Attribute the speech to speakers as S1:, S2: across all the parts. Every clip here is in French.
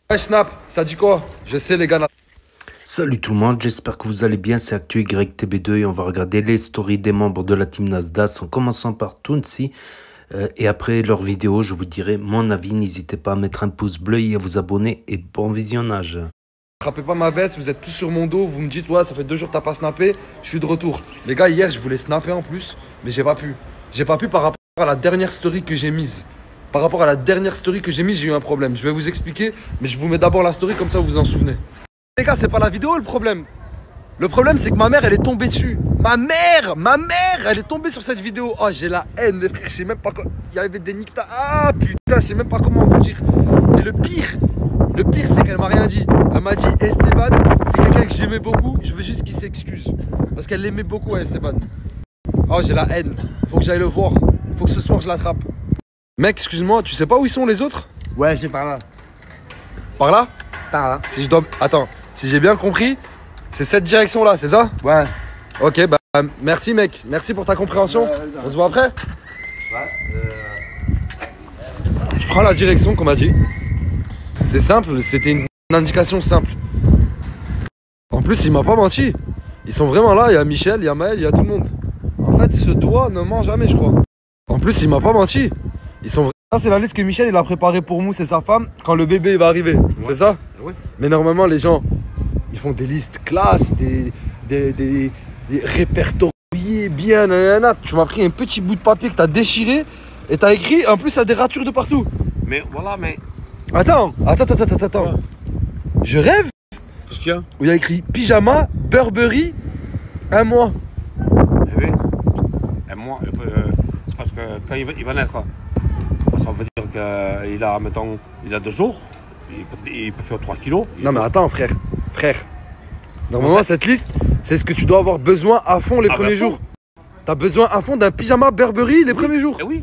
S1: Ouais, Snap, ça dit quoi? Je sais les gars.
S2: Salut tout le monde, j'espère que vous allez bien, c'est ActuYTB2 et on va regarder les stories des membres de la team Nasdaq en commençant par Tounsi. Et après leur vidéo, je vous dirai mon avis. N'hésitez pas à mettre un pouce bleu et à vous abonner et bon visionnage.
S1: Attrapez pas ma veste, vous êtes tous sur mon dos, vous me dites ouais ça fait 2 jours que t'as pas snappé, je suis de retour. Les gars, hier je voulais snapper en plus, mais j'ai pas pu. J'ai pas pu par rapport à la dernière story que j'ai mise. Par rapport à la dernière story que j'ai mise, j'ai eu un problème. Je vais vous expliquer, mais je vous mets d'abord la story comme ça vous vous en souvenez. Les gars, c'est pas la vidéo le problème. Le problème c'est que ma mère elle est tombée dessus. Ma mère, elle est tombée sur cette vidéo. Oh j'ai la haine les frères, je sais même pas quoi. Il y avait des nictas. Ah putain, je sais même pas comment vous dire. Et le pire c'est qu'elle m'a rien dit. Elle m'a dit Esteban, c'est quelqu'un que j'aimais beaucoup, je veux juste qu'il s'excuse. Parce qu'elle l'aimait beaucoup Esteban. Oh j'ai la haine, faut que j'aille le voir. Faut que ce soir je l'attrape. Mec, excuse-moi, tu sais pas où ils sont les autres?
S3: Ouais, j'ai par là.
S1: Par là?
S3: Par là.
S1: Si je dois... Attends, si j'ai bien compris, c'est cette direction là, c'est ça?
S3: Ouais.
S1: Ok, bah merci mec, merci pour ta compréhension. On se voit après?
S3: Ouais.
S1: Je prends la direction qu'on m'a dit. C'est simple, c'était une indication simple. En plus, il m'a pas menti. Ils sont vraiment là, il y a Michel, il y a Maël, il y a tout le monde. En fait, ce doigt ne ment jamais, je crois. En plus, il m'a pas menti. Ils sont... Ça, c'est la liste que Michel il a préparée pour Mousse et sa femme quand le bébé va arriver. Ouais. C'est ça?
S3: Ouais.
S1: Mais normalement, les gens, ils font des listes classes, des répertoriés bien. Nanana. Tu m'as pris un petit bout de papier que t'as déchiré et t'as écrit, en plus, ça a des ratures de partout.
S3: Mais voilà, mais.
S1: Attends.
S3: Ouais.
S1: Je rêve
S3: Qu'est-ce qu'il y a?
S1: où il y a écrit pyjama, Burberry, 1 mois.
S3: Eh oui. Et moi, c'est parce que quand il va naître, ça veut dire qu'il a, mettons, il a 2 jours, il peut faire 3 kilos.
S1: Non mais attends frère. Normalement cette liste, c'est ce que tu dois avoir besoin à fond les premiers jours. T'as besoin à fond d'un pyjama Burberry les premiers jours.
S3: Eh oui.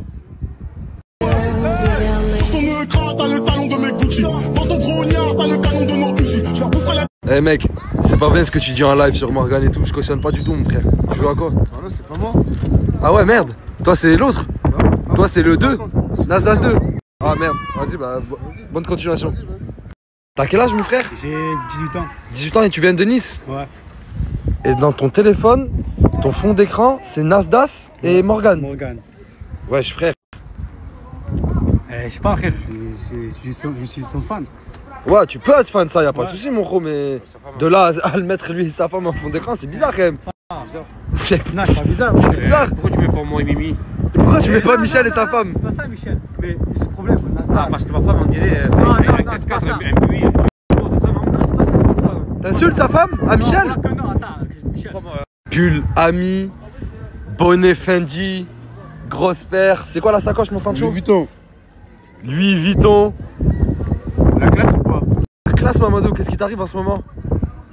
S4: Sur ton écran, t'as le talon de mes Gucci. Dans ton grognard, t'as le canon de nos Gucci. Je leur boufferai la...
S1: Eh mec, c'est pas bien ce que tu dis en live sur Morgan et tout, je cautionne pas du tout mon frère. Tu joues à quoi?
S4: Ah non, c'est pas moi.
S1: Ah ouais merde, toi c'est l'autre. Toi c'est le 2. Nasdaq 2. Ah merde, vas-y bah bonne continuation.
S4: Vas-y.
S1: T'as quel âge mon frère?
S5: J'ai 18 ans.
S1: 18 ans et tu viens de Nice?
S5: Ouais.
S1: Et dans ton téléphone, ton fond d'écran, c'est Nasdaq et Morgan.
S5: Morgan.
S1: Wesh frère.
S5: Je sais pas, frère, je suis son fan.
S1: Ouais, tu peux être fan de ça, y a pas de
S5: Ouais.
S1: soucis mon gros, mais de là à le mettre lui et sa femme en fond d'écran, c'est bizarre quand même. C'est
S5: Non, c'est pas bizarre.
S1: c'est bizarre.
S3: Pourquoi tu mets pas moi et Mimi?
S1: Pourquoi tu mets pas Michel et sa femme?
S5: C'est pas ça, Michel. Mais c'est le problème,
S3: Ah,
S5: Nasdaq.
S3: parce que ma femme, on dirait.
S5: Non, c'est pas ça.
S3: Un BUI, c'est ça, non?
S5: Non, c'est pas ça, c'est pas ça.
S1: T'insultes sa femme? À Michel?
S5: Non, non, attends, Michel.
S1: Pull, ami, bonnet Fendi, grosse paire. C'est quoi la sacoche mon Sancho?
S4: Louis Vuitton.
S1: Louis Vuitton.
S4: La classe ou pas?
S1: La classe Mamadou, qu'est-ce qui t'arrive en ce moment?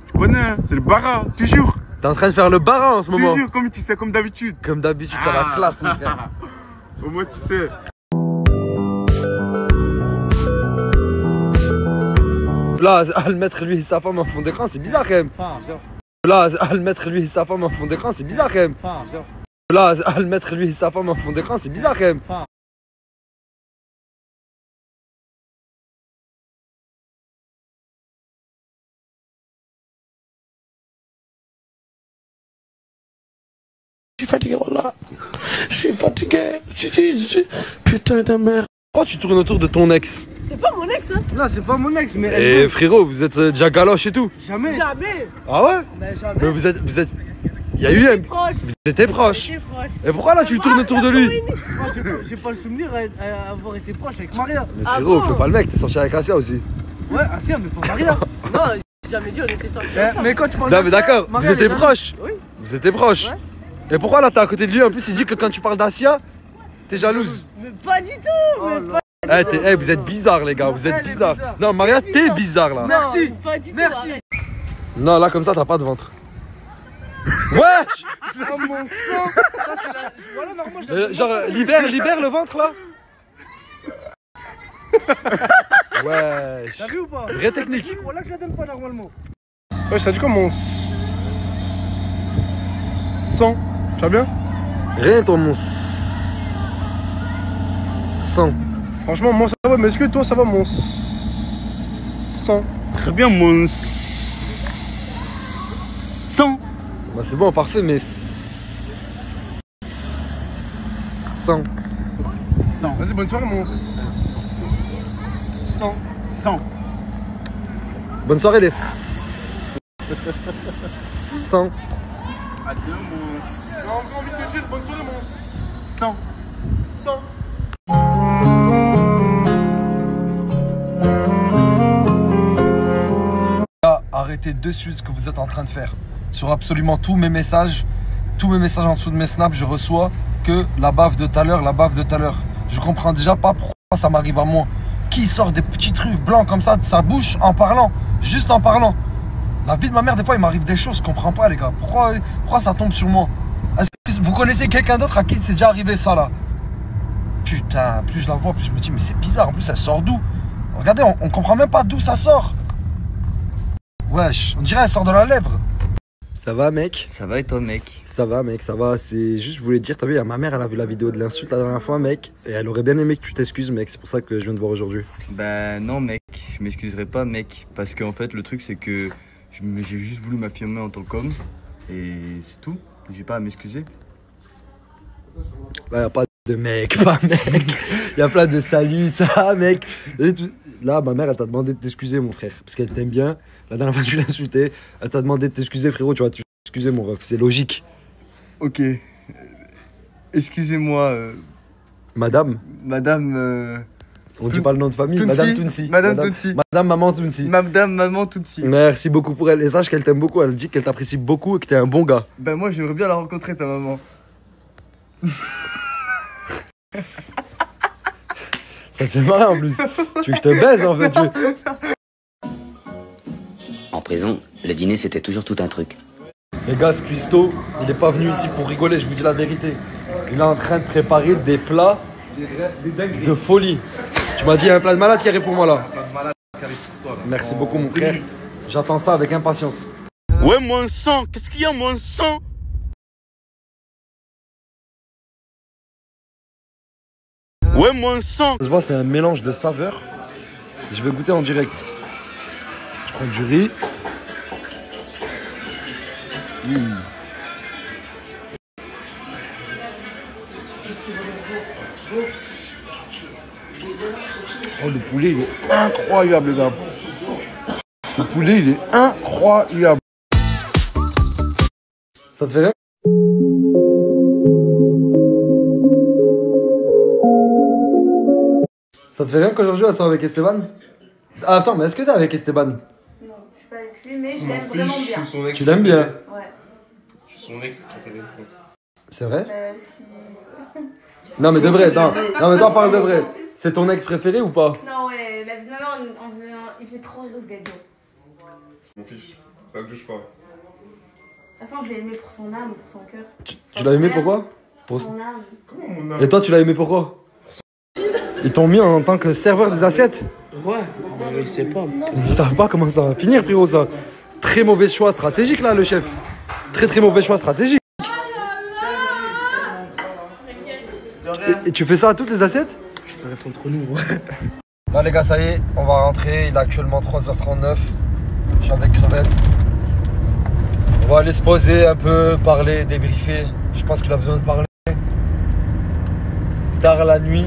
S4: Tu connais, hein, c'est le bara, toujours.
S1: T'es en train de faire le barin en ce moment.
S4: Toujours, comme tu sais, comme d'habitude.
S1: Comme d'habitude, t'as la classe mon frère.
S4: Au moins, tu sais.
S1: Là, à le mettre lui et sa femme en fond d'écran, c'est bizarre quand même. Là, à le mettre lui et sa femme en fond d'écran, c'est bizarre quand même. Là, à le mettre lui et sa femme en fond d'écran, c'est bizarre quand même.
S6: Je suis fatigué, voilà. Je suis fatigué. Putain de merde.
S1: Pourquoi tu tournes autour de ton ex?
S7: C'est pas mon ex, hein?
S3: Non, c'est pas mon ex, mais.
S1: Eh frérot, vous êtes déjà galoche et tout.
S3: Jamais.
S7: Jamais!
S1: Ah ouais?
S7: Mais jamais!
S1: Mais vous êtes... Il y a eu un...
S7: Proche!
S1: Vous étiez proche.
S7: J'étais proche!
S1: Et pourquoi là tu tournes autour de lui?
S3: Moi, j'ai pas le souvenir d'avoir été proche avec Maria.
S1: Mais
S7: Ah
S1: frérot,
S7: bon?
S1: fais pas le mec, t'es sorti avec Asia aussi.
S3: Ouais, Asia, mais pas Maria.
S7: Non, j'ai jamais dit on était sortis ensemble!
S3: Mais quand tu parles
S1: Non mais d'accord, vous
S3: Maria,
S1: étiez
S3: elle est
S1: proches.
S7: Oui.
S1: Vous étiez proches.
S7: Ouais.
S1: Et pourquoi là t'es à côté de lui? En plus il dit que quand tu parles d'Asia, t'es jalouse.
S7: Mais pas du tout! Mais pas...
S1: Eh, vous êtes bizarres les gars, vous êtes
S3: Elle est
S1: bizarres.
S3: bizarre.
S1: Non Maria, t'es bizarre là.
S3: Merci.
S7: Non, pas du tout!
S3: Merci.
S7: arrête.
S1: Non là comme ça t'as pas de ventre. Wesh.
S3: Oh mon sang. Ça, c'est la. Voilà, normalement, je
S1: Genre libère le ventre là. Wesh.
S3: T'as vu ou pas?
S1: Vraie technique.
S3: Voilà que je la donne pas normalement.
S4: Ouais, ça dit quoi mon sang? Tu vas bien?
S1: Rien ton mon sang.
S4: Franchement, moi ça va, mais est-ce que toi ça va mon sang?
S1: 100.
S8: Très bien, mon 100.
S1: Bah c'est bon, parfait, mais 100.
S8: 100.
S4: Vas-y, bonne soirée, mon 100.
S8: 100.
S1: Bonne soirée les 100.
S8: À deux, mon
S4: J'ai envie de te dire bonne soirée, mon
S8: 100.
S4: 100.
S1: Arrêtez de suite ce que vous êtes en train de faire. Sur absolument tous mes messages en dessous de mes snaps, je reçois que la baffe de tout à l'heure, la baffe de tout à l'heure. Je comprends déjà pas pourquoi ça m'arrive à moi. Qui sort des petits trucs blancs comme ça de sa bouche en parlant, juste en parlant. La vie de ma mère, des fois, il m'arrive des choses, je comprends pas, les gars. Pourquoi ça tombe sur moi? Est-ce que vous connaissez quelqu'un d'autre à qui c'est déjà arrivé ça, là? Putain, plus je la vois, plus je me dis, mais c'est bizarre. En plus, elle sort d'où? Regardez, on comprend même pas d'où ça sort. Wesh, on dirait elle sort de la lèvre. Ça va, mec?
S9: Ça va et toi, mec?
S1: Ça va, mec, ça va. C'est juste, je voulais te dire, t'as vu, ma mère, elle a vu la vidéo de l'insulte la dernière fois, mec. Et elle aurait bien aimé que tu t'excuses, mec. C'est pour ça que je viens te voir aujourd'hui.
S9: Bah non, mec, je m'excuserai pas, mec. Parce qu'en fait, le truc, c'est que j'ai juste voulu m'affirmer en tant qu'homme. Et c'est tout. J'ai pas à m'excuser.
S1: Là, y a pas de mec, pas mec. Y a plein de salut, ça, mec. Et tout. Là, ma mère, elle t'a demandé de t'excuser, mon frère. Parce qu'elle t'aime bien. La dernière fois que tu l'as insulté, elle t'a demandé de t'excuser, frérot. Tu vas t'excuser, mon ref. C'est logique.
S9: Ok. Excusez-moi.
S1: Madame. On dit pas le nom de famille.
S9: Tounsi.
S1: Madame Tounsi.
S9: Madame Tounsi.
S1: Madame Maman Tounsi.
S9: Madame Maman Tounsi.
S1: Merci beaucoup pour elle. Et sache qu'elle t'aime beaucoup. Elle dit qu'elle t'apprécie beaucoup et que t'es un bon gars.
S9: Bah moi, j'aimerais bien la rencontrer, ta maman.
S1: Ça te fait marrer en plus. Tu veux que je te baise en fait.
S10: En prison, le dîner c'était toujours tout un truc.
S1: Les gars, ce cuistot, il est pas venu ici pour rigoler, je vous dis la vérité. Il est en train de préparer des plats de folie. Tu m'as dit, il y a un plat de malade qui arrive pour moi là. Merci beaucoup, mon frère. J'attends ça avec impatience.
S8: Ouais, mon 100. Qu'est-ce qu'il y a, mon 100? Ouais, mon 100.
S1: Ça se voit, c'est un mélange de saveurs. Je vais goûter en direct. Je prends du riz. Oh, le poulet, il est incroyable, les gars. Le poulet, il est incroyable. Ça te fait rien? Ça te fait rien qu'aujourd'hui elle soit avec Esteban? Ah, attends, mais est-ce que t'es avec Esteban?
S7: Non, je suis pas avec lui, mais je l'aime vraiment bien.
S1: Tu l'aimes bien?
S7: Ouais.
S4: Je suis son ex préféré.
S1: C'est vrai?
S7: Si...
S1: Non, mais de vrai, non mais toi parle de vrai. C'est ton ex préféré ou pas?
S7: Non, ouais, la vie de ma mère, il fait trop rire ce gars.
S4: Mon fils, ça ne touche pas.
S7: De toute façon, je l'ai aimé pour son âme, pour son cœur.
S1: Tu l'as aimé pourquoi?
S7: Pour son âme.
S4: Comment mon âme?
S1: Et toi, tu l'as aimé pourquoi? Ils t'ont mis en tant que serveur des assiettes?
S6: Ouais, il sait pas.
S1: Ils savent pas comment ça va finir, frérot, ça. Très mauvais choix stratégique, là, le chef. Très mauvais choix stratégique. Et tu fais ça à toutes les assiettes?
S6: Ça reste entre nous, ouais.
S1: Là, les gars, ça y est, on va rentrer. Il est actuellement 3h39. Je suis avec Crevette. On va aller se poser un peu, parler, débriefer. Je pense qu'il a besoin de parler. Tard la nuit,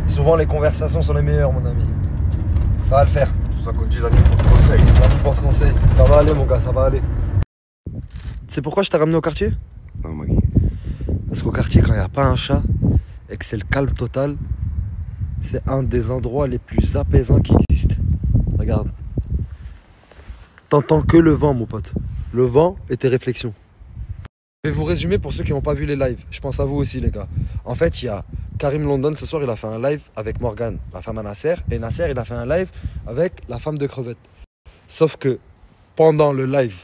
S1: souvent les conversations sont les meilleures, mon ami. Ça va le faire.
S4: C'est pour ça qu'on dit la nuit porte conseil.
S1: La nuit porte conseil. Ça va aller, mon gars, ça va aller. Tu sais pourquoi je t'ai ramené au quartier?
S4: Non, Maggie.
S1: Parce qu'au quartier, quand il n'y a pas un chat et que c'est le calme total, c'est un des endroits les plus apaisants qui existent. Regarde. T'entends que le vent, mon pote. Le vent et tes réflexions. Je vais vous résumer pour ceux qui n'ont pas vu les lives. Je pense à vous aussi, les gars. En fait, il y a Karim London, ce soir, il a fait un live avec Morgane, la femme à Nasser. Et Nasser, il a fait un live avec la femme de Crevette. Sauf que pendant le live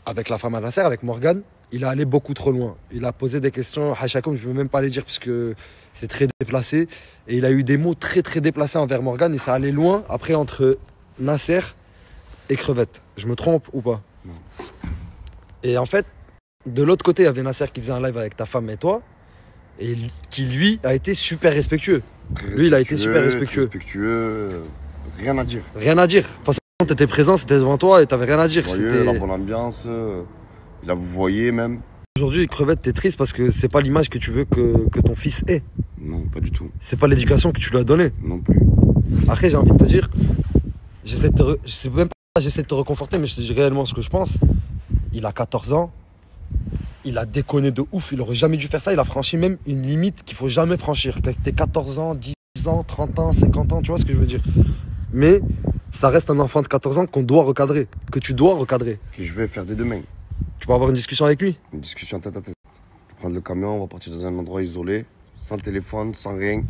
S1: avec la femme à Nasser, avec Morgane, il est allé beaucoup trop loin. Il a posé des questions, Hachakoum, je ne veux même pas les dire puisque c'est très déplacé. Et il a eu des mots très déplacés envers Morgane et ça allait loin après entre Nasser et Crevette. Je me trompe ou pas?
S9: Non.
S1: Et en fait, de l'autre côté, il y avait Nasser qui faisait un live avec ta femme et toi, et qui lui a été super respectueux. Lui, il a été super respectueux.
S11: Rien à dire.
S1: Rien à dire. De toute façon, t'étais présent, c'était devant toi et t'avais rien à dire.
S11: Joyeux, la bonne ambiance. Là, vous voyez même.
S1: Aujourd'hui, Crevette, t'es triste parce que c'est pas l'image que tu veux que ton fils ait.
S11: Non, pas du tout.
S1: C'est pas l'éducation que tu lui as donnée.
S11: Non plus.
S1: Après, j'ai envie de te dire, j'essaie de te reconforter, mais je te dis réellement ce que je pense. Il a 14 ans. Il a déconné de ouf. Il aurait jamais dû faire ça. Il a franchi même une limite qu'il faut jamais franchir. Quand t'es 14 ans, 10 ans, 30 ans, 50 ans, tu vois ce que je veux dire. Mais ça reste un enfant de 14 ans qu'on doit recadrer, que tu dois recadrer.
S11: Que je vais faire dès demain.
S1: Tu vas avoir une discussion avec lui?
S11: Une discussion tête à tête. Je vais prendre le camion, on va partir dans un endroit isolé, sans téléphone, sans rien.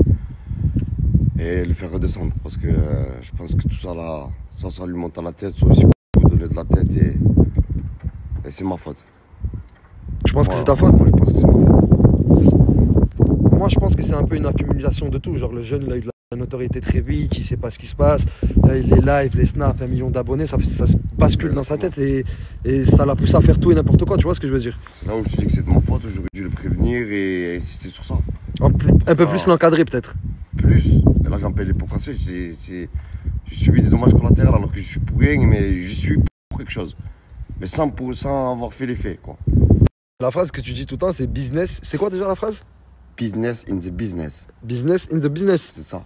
S11: Et le faire redescendre. Parce que je pense que tout ça là, ça lui monte à la tête, ça aussi vous donner de la tête et c'est ma faute.
S1: Tu penses que c'est ta faute?
S11: Moi je pense que c'est ma faute.
S1: Moi je pense que c'est un peu une accumulation de tout. Genre le jeune il a eu de la notoriété très vite, il sait pas ce qui se passe. Les lives, les snaps, 1 million d'abonnés, ça se bascule dans sa tête et ça l'a poussé à faire tout et n'importe quoi, tu vois ce que je veux dire?
S11: C'est là où je te dis que c'est de ma faute, j'aurais dû le prévenir et insister sur ça.
S1: Un peu plus l'encadrer peut-être.
S11: Plus. Et là j'en paye les pots cassés. J'ai subi des dommages collatéraux alors que je suis pour rien, mais je suis pour quelque chose. Mais sans avoir fait les faits, quoi.
S1: La phrase que tu dis tout le temps, c'est business. C'est quoi déjà la phrase?
S11: Business in the business.
S1: Business in the business.
S11: C'est ça.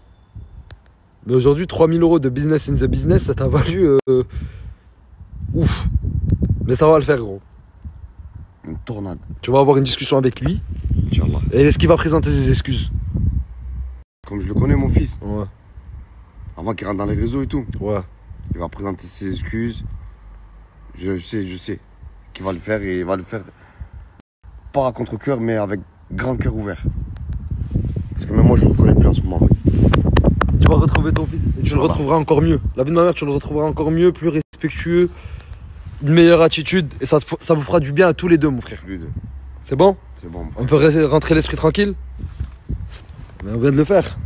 S1: Mais aujourd'hui, 3 000 € de business in the business, ça t'a valu... ouf. Mais ça va le faire, gros.
S11: Une tornade.
S1: Tu vas avoir une discussion avec lui.
S11: Inch'Allah.
S1: Et est-ce qu'il va présenter ses excuses?
S11: Comme je le connais, mon fils.
S1: Ouais.
S11: Avant qu'il rentre dans les réseaux et tout.
S1: Ouais.
S11: Il va présenter ses excuses. Je sais qu'il va le faire et il va le faire pas à contre-cœur, mais avec grand cœur ouvert. Parce que même moi, je le connais plus en ce moment.
S1: Tu vas retrouver ton fils et tu le retrouveras encore mieux. La vie de ma mère, tu le retrouveras encore mieux, plus respectueux, une meilleure attitude. Et ça vous fera du bien à tous les deux, mon frère. C'est bon?
S11: C'est bon, mon frère.
S1: On peut rentrer l'esprit tranquille? Mais on vient de le faire.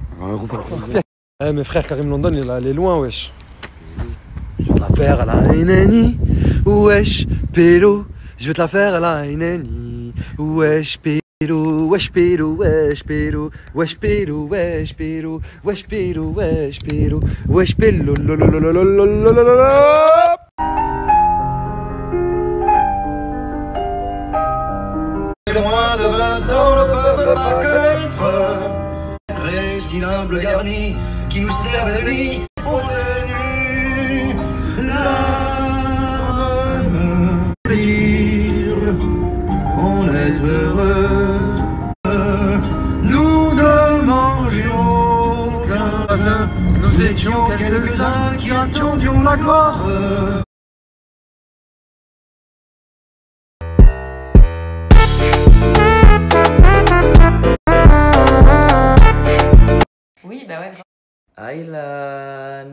S1: Eh, mes frères, Karim London, il est allé loin, wesh. Je vais te la faire à la Inani, wesh, pélo. Je vais te la faire à la Inani, wesh, pélo, wesh, pélo, wesh, pélo, wesh, pélo, wesh, pélo, wesh, pélo, wesh, pélo, wesh, pélo,
S12: Moins de 20 ans ne peuvent pas connaître. Reste humble garni qui nous servent de lit aux tenus. L'âme dire on est heureux. Nous ne mangions qu'un voisin. Nous étions quelques-uns qui attendions la gloire.
S13: Oui, bah ouais, grave.
S14: Aylan.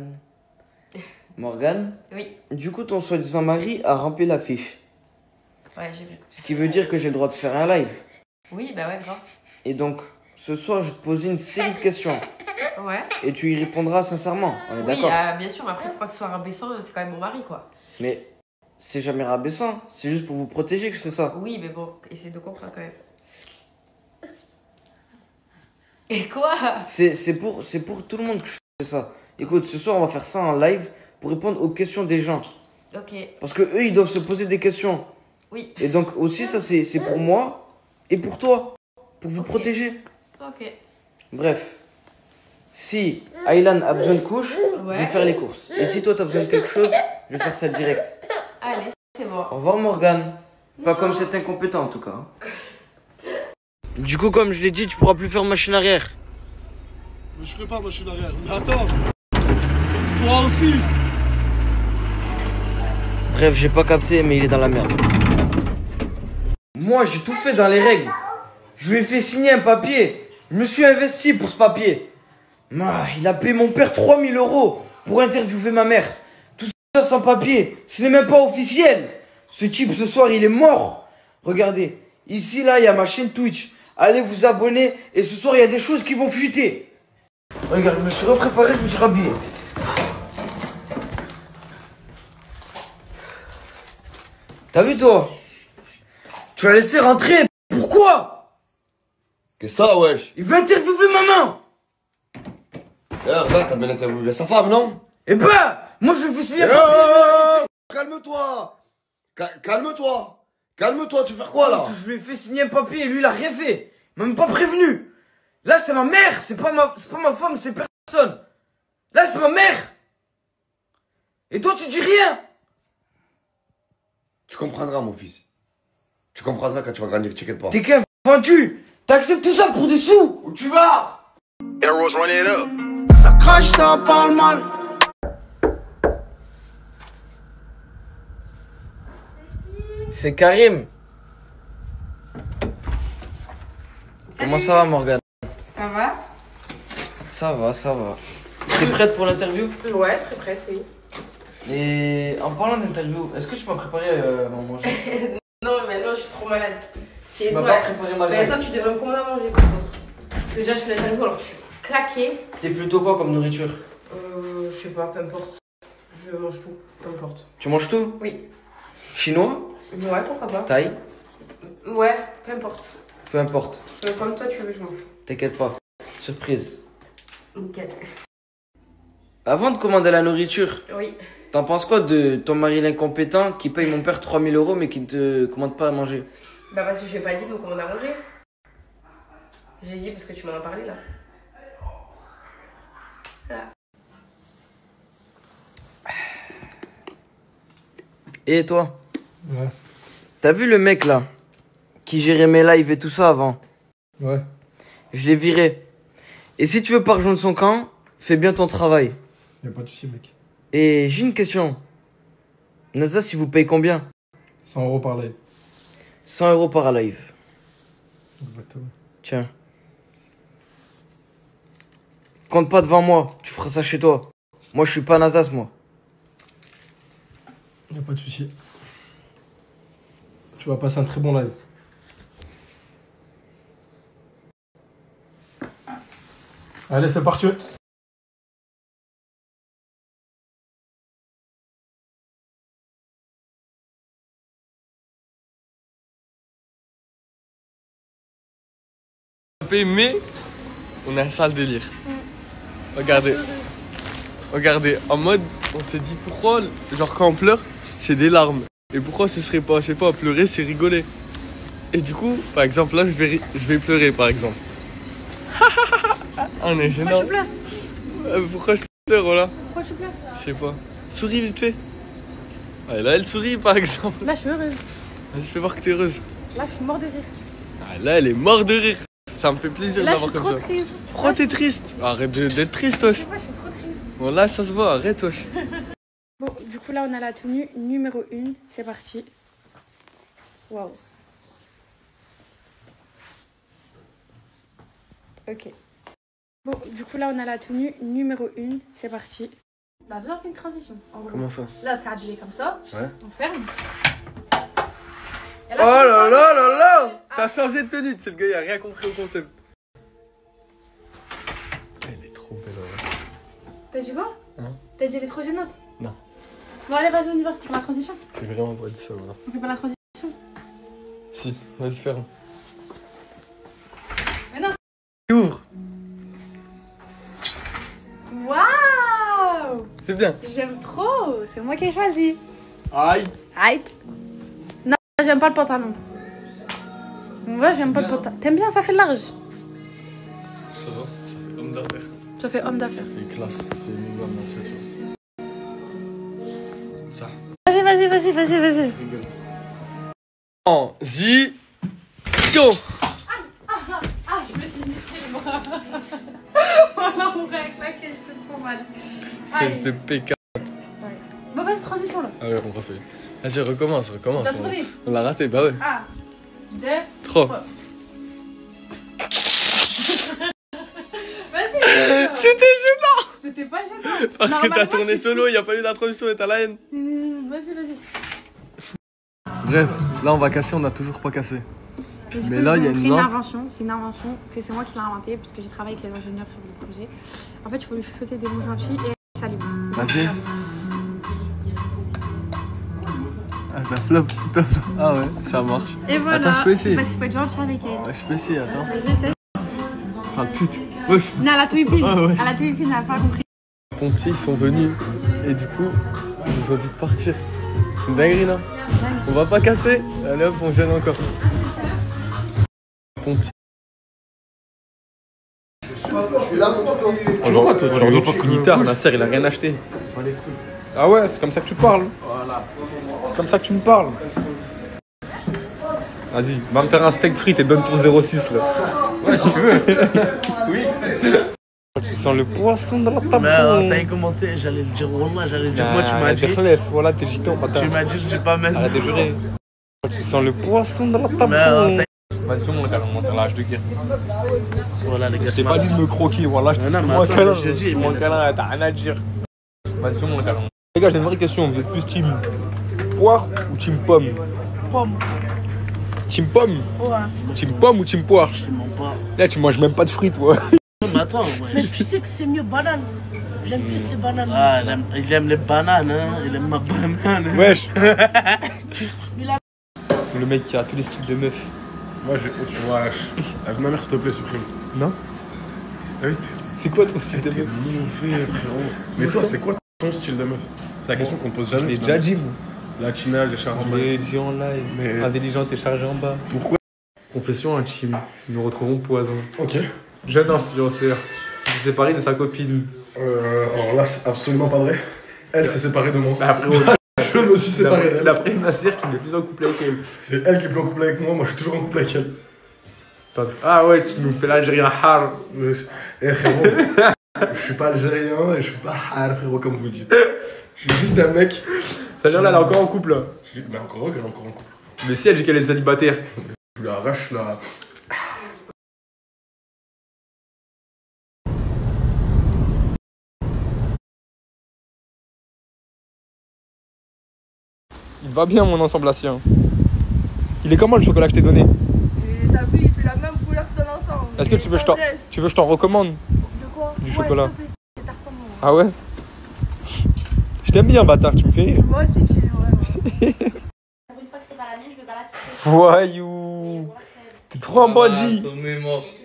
S14: Morgane?
S13: Oui.
S14: Du coup, ton soi-disant mari a rempli la fiche.
S13: Ouais, j'ai vu.
S14: Ce qui veut dire que j'ai le droit de faire un live.
S13: Oui, bah ouais, grave.
S14: Et donc, ce soir, je vais te poser une série de questions.
S13: Ouais.
S14: Et tu y répondras sincèrement. On est
S13: Oui,
S14: d'accord?
S13: bien sûr, mais après, il faut pas que ce soit rabaissant, c'est quand même mon mari, quoi.
S14: Mais c'est jamais rabaissant. C'est juste pour vous protéger que je fais ça.
S13: Oui, mais bon, essaye de comprendre quand même. Et quoi?
S14: C'est pour tout le monde que je fais ça. Écoute, ce soir, on va faire ça en live pour répondre aux questions des gens.
S13: Ok.
S14: Parce que eux, ils doivent se poser des questions.
S13: Oui.
S14: Et donc aussi, ça, c'est pour moi et pour toi. Pour vous protéger.
S13: Ok.
S14: Bref. Si Aylan a besoin de couches, je vais faire les courses. Et si toi, tu as besoin de quelque chose, je vais faire ça direct.
S13: Allez, c'est bon.
S14: Au revoir, Morgane. Pas comme cet incompétent, en tout cas. Du coup, comme je l'ai dit, tu pourras plus faire machine arrière.
S4: Mais je ferai pas machine arrière. Mais attends. Toi aussi.
S14: Bref, j'ai pas capté, mais il est dans la merde. Moi, j'ai tout fait dans les règles. Je lui ai fait signer un papier. Je me suis investi pour ce papier. Il a payé mon père 3 000 € pour interviewer ma mère. Tout ça sans papier. Ce n'est même pas officiel. Ce type, ce soir, il est mort. Regardez. Ici, là, il y a ma chaîne Twitch. Allez vous abonner. Et ce soir, il y a des choses qui vont fuiter. Regarde, je me suis repréparé, je me suis rhabillé. T'as vu, toi? Tu l'as laissé rentrer. Pourquoi?
S11: Qu'est-ce que ça, wesh?
S14: Il veut interviewer maman.
S11: Eh, regarde, t'as bien interviewé sa femme, non?
S14: Eh ben, moi je lui fais signer.
S11: Calme-toi. Calme-toi. Calme-toi, tu veux faire quoi là?
S14: Je lui ai fait signer un papier et lui il a rien fait. Il m'a même pas prévenu. Là c'est ma mère, c'est pas ma femme, c'est personne. Là c'est ma mère. Et toi tu dis rien.
S11: Tu comprendras, mon fils. Tu comprendras quand tu vas grandir, t'inquiète pas.
S14: T'es qu'un vendu. T'acceptes tout ça pour des sous.
S11: Où tu vas?
S4: Arrows run it up. Ça crache, ça parle mal.
S14: C'est Karim. Comment ça va, Morgane?
S13: Ça va?
S14: Ça va, ça va. T'es prête pour l'interview?
S13: Ouais, très prête, oui.
S14: Et en parlant d'interview, est-ce que tu m'as préparé à manger?
S13: Non, mais non, je suis trop malade. C'est
S14: Tu
S13: toi.
S14: m'as pas préparé ma
S13: Mais
S14: langue.
S13: attends, tu devrais me commander à manger par contre. Parce que déjà, je fais l'interview alors que je suis claquée.
S14: T'es plutôt quoi comme nourriture?
S13: Je sais pas, peu importe. Je mange tout, peu importe.
S14: Tu manges tout?
S13: Oui.
S14: Chinois?
S13: Ouais, pourquoi pas.
S14: Thaï?
S13: Ouais, peu importe.
S14: Peu importe.
S13: Comme toi, tu veux, je m'en fous.
S14: T'inquiète pas. Surprise.
S13: Nickel.
S14: Avant de commander la nourriture,
S13: Oui.
S14: t'en penses quoi de ton mari l'incompétent qui paye mon père 3000 € mais qui ne te commande pas à manger?
S13: Bah parce que je lui ai pas dit de me commander à manger. J'ai dit parce que tu m'en as parlé là. Voilà.
S14: Et toi?
S15: Ouais.
S14: T'as vu le mec là qui gérait mes lives et tout ça avant?
S15: Ouais.
S14: Je l'ai viré. Et si tu veux pas rejoindre son camp, fais bien ton travail.
S15: Y'a pas de soucis, mec.
S14: Et j'ai une question. Nazas, il vous paye combien?
S15: 100 € par live.
S14: 100 € par live.
S15: Exactement.
S14: Tiens. Compte pas devant moi, tu feras ça chez toi. Moi, je suis pas Nazas, moi.
S15: Y'a pas de soucis. Tu vas passer un très bon live. Allez, c'est parti.
S16: Mais on a un sale délire. Regardez. Regardez, en mode, on s'est dit pourquoi, genre quand on pleure, c'est des larmes. Et pourquoi ce serait pas, je sais pas, pleurer, c'est rigoler. Et du coup, par exemple, là, je vais pleurer, par exemple. On est gênant.
S13: Pourquoi tu pleures?
S16: Pourquoi je pleure, voilà?
S13: Pourquoi tu pleures?
S16: Je sais pas. Souris vite fait. Ah, là, elle sourit, par exemple.
S13: Là, je suis heureuse.
S16: Vas-y, fais voir que t'es heureuse.
S13: Là, je suis mort de rire.
S16: Ah, là, elle est morte de rire. Ça me fait plaisir
S13: Là,
S16: d'avoir
S13: je suis
S16: comme
S13: trop
S16: ça.
S13: triste.
S16: Pourquoi t'es triste? Arrête d'être triste, wesh.
S13: Je sais pas, je suis trop triste.
S16: Bon, là, ça se voit, arrête, wesh.
S17: Bon, du coup, là, on a la tenue numéro 1. C'est parti. Waouh. Ok. Bon, du coup, là, on a la tenue numéro 1. C'est parti.
S13: Bah, bien fait une transition. En gros.
S16: Comment ça?
S13: Là, t'es habillé comme ça.
S16: Ouais.
S13: On ferme.
S16: Oh là là là là! T'as changé de tenue, c'est le gars, il a rien compris au concept. Elle est trop belle, ouais.
S13: T'as dit quoi?
S16: Hein?
S13: T'as dit elle est trop gênante?
S16: Non.
S13: Bon, allez, vas-y, on y va. Pour la transition.
S16: J'ai vraiment pas dit ça, voilà.
S13: On fait pas la transition?
S16: Si, vas-y, ferme.
S13: Mais non.
S16: Ouvre.
S17: Waouh!
S16: C'est bien.
S17: J'aime trop. C'est moi qui ai choisi.
S16: Aïe.
S17: Aïe. Non, j'aime pas le pantalon. Ouais, j'aime pas le pantalon. T'aimes bien, ça fait large.
S16: Ça va, ça fait homme d'affaires.
S17: Ça fait homme d'affaires.
S16: Ça fait classe, c'est minimum, non, c'est ça.
S17: Vas-y, vas-y, vas-y, vas-y, vas-y.
S16: Transition.
S17: Ah, je me suis dit, moi. Voilà, mon frère claqué, je fais trop mal.
S16: C'est PK.
S17: Bon, vas-y, transition là.
S16: Ah ouais, on refait. Vas-y, recommence.
S17: T'as tourné?
S16: On l'a raté, bah ouais.
S17: 1, 2,
S16: 3.
S17: 3. Vas-y.
S16: C'était gênant.
S17: C'était pas gênant.
S16: Parce que t'as tourné solo, il n'y a pas eu d'introduction et t'as la haine.
S17: Vas-y, vas-y.
S16: Bref, là on va casser, on n'a toujours pas cassé.
S17: Et du
S16: Mais
S17: coup,
S16: là,
S17: ils
S16: il y a
S17: ont créé
S16: une lampe.
S17: invention. C'est une invention que c'est moi qui l'ai inventée puisque j'ai travaillé avec les ingénieurs sur le projet. En fait, il faut lui chuchoter des mots gentils et elle s'allume.
S16: Vas-y. Ah, t'as flop. Ah ouais, ça marche.
S17: Et voilà.
S16: Attends, je peux essayer.
S17: Parce qu'il faut être gentil avec elle.
S16: Ouais, je peux essayer, attends.
S17: Vas-y, essaye.
S16: Sale pute. Wesh.
S17: Non, elle a tout épine.
S16: Ah ouais.
S17: Elle a tout épine, elle a pas compris.
S16: pompiers ils sont venus et du coup ils nous ont dit de partir. C'est une dinguerie là. On va pas casser. Allez hop, on gêne encore. Pompiers.
S15: Tu vois, aujourd'hui, pas Kounitar, Nasser, il a rien acheté. Ah ouais, c'est comme ça que tu parles. C'est comme ça que tu me parles. Vas-y, va me faire un steak frites et donne ton 06 là. Ouais, si tu veux. Oui. Tu sens le poisson dans la table.
S6: Mais t'as commenté, j'allais le dire, Wallah, j'allais le dire. Moi, tu m'as dit.
S15: Voilà, t'es gitan, bâtard.
S6: Tu m'as dit, je dis pas même.
S15: Arrête de jurer. Tu sens le poisson dans la table. Vas-y, fais-moi le câlin, on monte à l'âge de guerre.
S6: Voilà, les gars,
S15: je t'ai pas dit de me croquer, voilà, je t'ai dit fais-moi un câlin. Fais-moi un câlin, t'as rien à dire. Vas-y, fais-moi le câlin. Les gars, j'ai une vraie question, vous êtes plus team poire ou team pomme?
S17: Pomme.
S15: Team pomme?
S17: Ouais.
S15: Team pomme ou team poire? Là, tu manges même pas de fruits, toi.
S17: Mais attends, mais tu sais que c'est mieux banane. J'aime plus les bananes.
S6: Ah, il aime les bananes, hein. Il aime ma banane.
S15: Wesh. Le mec qui a tous les styles de meufs.
S4: Moi, tu vois, avec ma mère, s'il te plaît, supprime.
S15: Non?
S4: T'as vu?
S15: C'est quoi ton style de meuf?
S4: Mauvais, frérot. Mais toi, c'est quoi ton style de meuf? C'est la question qu'on pose jamais.
S15: Je l'ai déjà dit, moi.
S4: Latina, j'ai chargé en bas.
S15: Je l'ai dit en live. Mais... Intelligente et chargée en bas.
S4: Pourquoi?
S15: Confession intime. Nous retrouvons Poison.
S4: Ok.
S15: Jeune influenceur. Qui s'est séparé de sa copine.
S4: Alors là, c'est absolument pas vrai. Elle s'est séparée de moi.
S15: Après,
S4: je me suis séparé d'elle.
S15: D'après Nasser qui n'est plus en couple avec elle.
S4: C'est elle qui est plus en couple avec moi, moi je suis toujours en couple avec elle.
S15: Ah ouais, tu nous fais l'Algérien har.
S4: Eh frérot, je suis pas algérien et je suis pas har frérot comme vous le dites. Je suis juste un mec.
S15: Ça veut dire là, elle est encore en couple là.
S4: Mais encore qu'elle est encore en couple.
S15: Mais si elle dit qu'elle est célibataire.
S4: Je lui arrache là.
S15: Il va bien mon ensemble ancien. Il est comment le chocolat que je t'ai donné?
S18: T'as vu, il fait la même couleur que l'ensemble.
S15: Est-ce que tu veux que je t'en recommande?
S18: De quoi?
S15: Du chocolat.
S18: S'il te plaît, c'est ta recommande.
S15: Ah ouais? Je t'aime bien bâtard, tu me fais rire.
S18: Moi aussi tu es, ouais.
S17: Une fois que c'est pas la mienne, je vais pas la toucher.
S15: Voyou. T'es trop un bandit.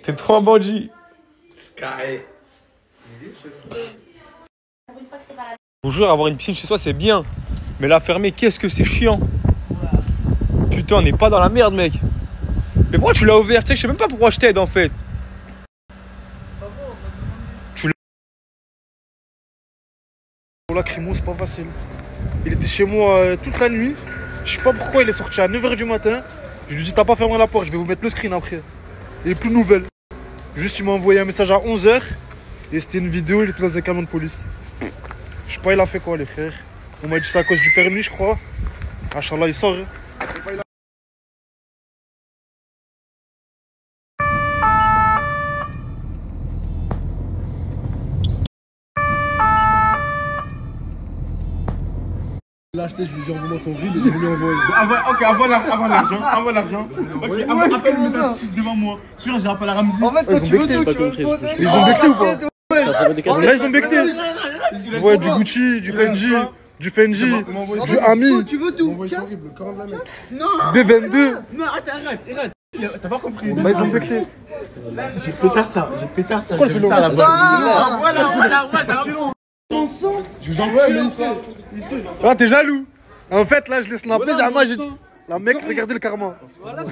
S15: T'es trop un bandit.
S6: Carré.
S15: Je vous jure, avoir une piscine chez soi c'est bien. Mais la fermer, qu'est-ce que c'est chiant. Putain, on n'est pas dans la merde, mec. Mais pourquoi tu l'as ouvert? Tu sais, je sais même pas pourquoi je t'aide en fait. Tu l'as.
S19: Lacrymo, c'est pas facile. Il était chez moi toute la nuit. Je sais pas pourquoi il est sorti à 9h du matin. Je lui ai dit, t'as pas fermé la porte, je vais vous mettre le screen après. Et plus de nouvelles. Juste, il m'a envoyé un message à 11h. Et c'était une vidéo, il était dans un camion de police. Je sais pas, il a fait quoi, les frères. On m'a dit c'est à cause du permis, je crois. Inch'Allah, il sort.
S4: Là, acheté, je lui dis envoie-moi ton riz, mais il lui envoie.
S8: Ok, envoie l'argent. Envoie l'argent. Ok, appelle-le devant moi. Sûr, j'ai appelé la Ramzi.
S19: En fait, toi, tu veux tout. Ils ont becté ou pas? Là, ils ont becté. Ouais, du Gucci, du Fendi. Du Fendi, du Ami.
S18: Tu veux tout?
S19: Non. B22.
S18: Non, arrête.
S19: T'as pas compris. Bah, ils ont becté.
S18: J'ai pétasse ça.
S19: C'est quoi le vélo?
S18: Voilà.
S19: Je vous en prie. Ah, t'es jaloux. En fait, là, je laisse snapper. Moi, j'ai dit. La mec, regardez le karma.
S18: Voilà, ça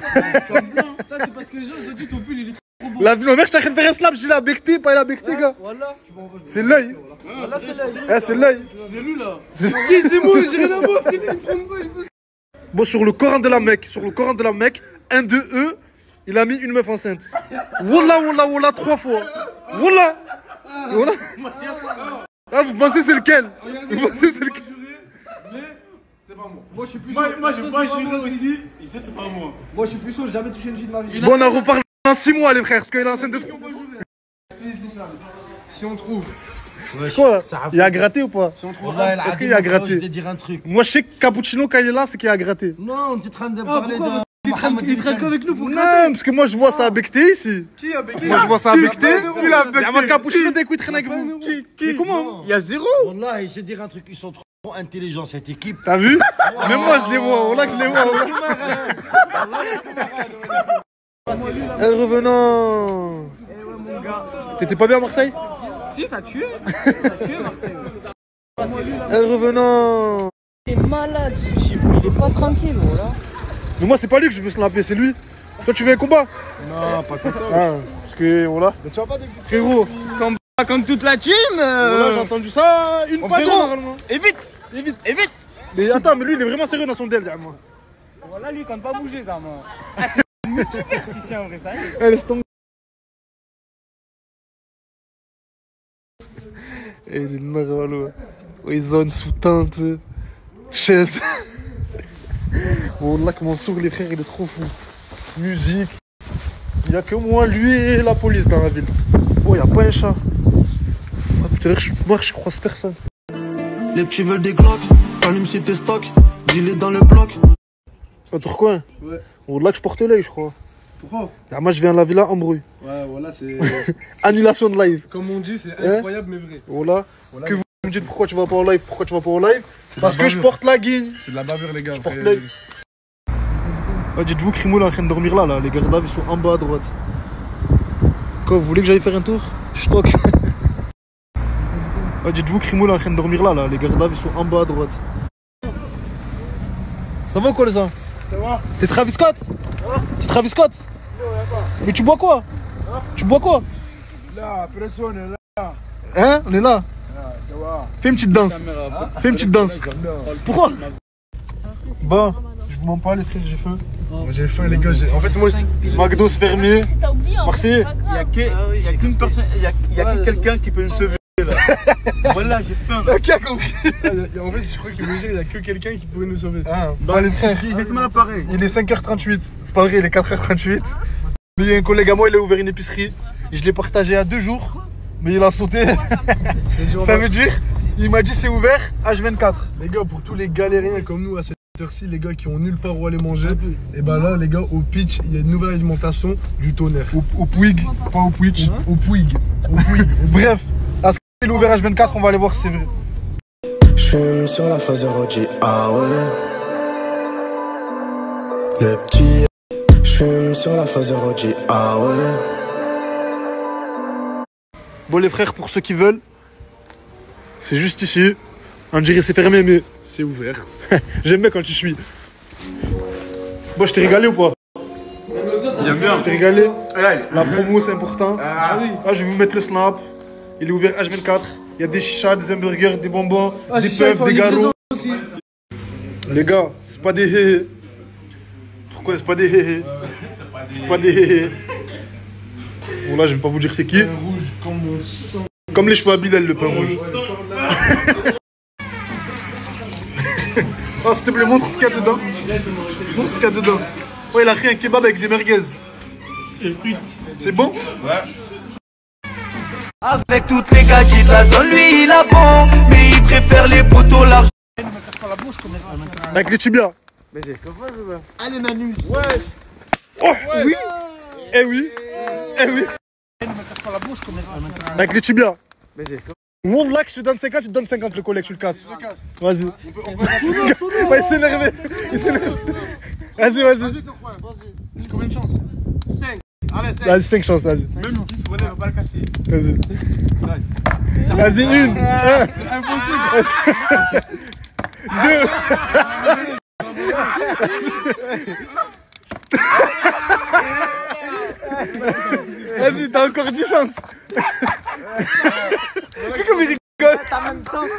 S18: c'est parce que les gens ils ont dit ton pull il est trop beau.
S19: La mec, je t'ai fait un snap, j'ai la becté, pas la becté, gars. C'est l'œil.
S18: Voilà, c'est l'œil.
S19: Eh, c'est l'œil.
S18: C'est lui là.
S19: C'est
S18: moi, j'ai rien à voir, c'est lui, il prend pas.
S19: Bon, sur le Coran de la Mecque, un de eux, il a mis une meuf enceinte. Wallah, 3 fois. Wallah. Ah, vous pensez c'est lequel? Vous pensez c'est lequel?
S18: C'est pas moi. Moi, je suis plus
S8: Moi, j'ai pas juré aussi. Il sait, c'est pas moi.
S18: Moi, je suis plus chaud, j'ai jamais touché une fille de ma vie.
S19: Bon, on a reparlé dans 6 mois, les frères, parce qu'il est enceinte de 3.
S18: Si on trouve.
S19: C'est quoi? Il y a gratté ou pas?
S18: Est-ce
S19: qu'il y a gratté?
S18: Je vais te dire un truc.
S19: Moi, je sais que Cappuccino, quand il est là, c'est qu'il y a gratté.
S18: Non, tu es en train de parler de. Il traîne avec nous pour
S19: gratter. Non, parce que moi, je vois ça à becté ici.
S18: Qui a becté?
S19: Moi, je vois ça à becté.
S18: Qui l'a becté?
S19: Il y a un Cappuccino dès qu'il traîne avec vous.
S18: Qui?
S19: Comment?
S18: Il y a 0. Wallah, je vais te dire un truc, ils sont trop intelligents, cette équipe.
S19: T'as vu? Même moi, je les vois. Wallah, que je les vois. Revenant. T'étais pas bien à Marseille?
S18: Si, ça a tué. Ça a tué, Marseille.
S19: Revenant.
S18: Il est malade, ce type. Il est pas tranquille, voilà.
S19: Mais moi, c'est pas lui que je veux snapper, c'est lui. Toi, tu veux un combat?
S18: Non, pas comme ça.
S19: Ah, parce que voilà. Mais tu vas pas débuter. Frérot.
S18: Comme toute la team.
S19: Voilà, j'ai entendu ça une fois deux normalement.
S18: Et vite.
S19: Et vite. Et vite. Mais attends, mais lui, il est vraiment sérieux dans son deal, moi.
S18: Voilà, lui, il compte pas bouger, ça, moi. Ah, c'est une multivers ici, en vrai, ça.
S19: Elle laisse tomber. Et il est normal, ouais. Zone sous-teinte, chaise. Bon, là, que Mansour, les frères, il est trop fou. Musique. Il n'y a que moi, lui et la police dans la ville. Oh, il n'y a pas un chat. Ah, putain, je marche, je croise personne.
S20: Les petits veulent des Glock, allume si t'es stock, dis-les dans le bloc.
S19: Un Tourcoing?
S20: Ouais.
S19: Oh, là que je porte l'œil, je crois.
S20: Pourquoi?
S19: Ah, moi, je viens de la villa embrouille.
S20: Ouais, voilà, c'est.
S19: Annulation de live.
S20: Comme on dit, c'est incroyable mais vrai.
S19: Voilà. Que vous me dites pourquoi tu vas pas en live, pourquoi tu vas pas en live? Parce que je porte la guigne.
S20: C'est de la bavure, les gars.
S19: Je porte l'œil. Ah, dites-vous que Rimoul est en train de dormir là, les gardes ils sont en bas à droite. Quoi, vous voulez que j'aille faire un tour? Je toque. Ah, dites-vous que Rimoul est en train de dormir là, les gardes ils sont en bas à droite. Ça va ou quoi les gars?
S20: Ça va.
S19: T'es Travis Scott? T'es Travis Scott? Mais tu bois quoi? Tu bois quoi?
S20: Là, personne est là.
S19: Hein? On est là?
S20: Ça va.
S19: Fais une petite danse. Fais une petite danse. Pourquoi? Bon, je vous mens pas les frères, j'ai faim.
S20: Moi j'ai faim les gars, en fait moi
S19: McDo se fermé. Marseillais.
S8: Il y a qu'une personne, il y a que quelqu'un qui peut nous sauver là. Voilà, j'ai faim.
S19: Qui a compris?
S20: En fait je crois qu'il veut dire il y a que quelqu'un qui pourrait nous sauver.
S19: Ah, bah les frères.
S8: C'est exactement pareil.
S19: Il est 5h38. C'est pas vrai, il est 4h38. Mais il y a un collègue à moi, il a ouvert une épicerie. Je l'ai partagé à 2 jours. Mais il a sauté. Ça veut dire, il m'a dit c'est ouvert H24.
S20: Les gars, pour tous les galériens comme nous à cette heure-ci, les gars qui ont nulle part où aller manger, et ben là les gars au pitch, il y a une nouvelle alimentation du tonnerre.
S19: Au Pouig, pas au Pouig.
S20: Au Pouig.
S19: Bref, à ce qu'il est ouvert H24, on va aller voir si c'est vrai.
S20: J'fume sur la phase ROG, ah ouais. Le petit. J'fume sur la phase ROG, ah ouais.
S19: Bon les frères, pour ceux qui veulent, c'est juste ici. On dirait c'est fermé mais
S20: c'est ouvert.
S19: J'aime bien quand tu suis. Bon, je t'ai régalé ou pas?
S8: J'aime bien.
S19: Je t'ai régalé. La promo c'est important.
S8: Ah oui.
S19: Ah, je vais vous mettre le snap. Il est ouvert H24. Il y a des chichas, des hamburgers, des bonbons, des puffs, des garos. Les gars, c'est pas des héhé. Pourquoi c'est pas des héhé? C'est pas des héhé. Bon là je vais pas vous dire c'est qui. Comme les cheveux à Bilal, le pain rouge. Oh s'il te plaît, montre ce qu'il y a dedans. Montre ce qu'il y a dedans. Oh il a fait un kebab avec des merguez. C'est bon?
S8: Ouais.
S12: Avec toutes les gars qui de la zone, lui il a bon, mais il préfère les poteaux larges.
S19: Avec les tibias.
S20: Allez Manu.
S19: Ouais. Oh oui. Eh oui. Eh oui. Avec les tibias. Montre là que je te donne 50, tu te donnes 50 le collègue, tu le casses. Vas-y. Il s'est énervé. Il s'est énervé. Vas-y, vas-y.
S20: J'ai combien de chances? 5. Allez, 5.
S19: Vas-y, 5 chances, vas-y.
S8: Même 10, on va pas le casser.
S19: Vas-y. Vas-y, 1.
S20: Impossible.
S19: 2. Vas-y, t'as encore 10 chances. Comme il rigole.
S18: T'as même chance.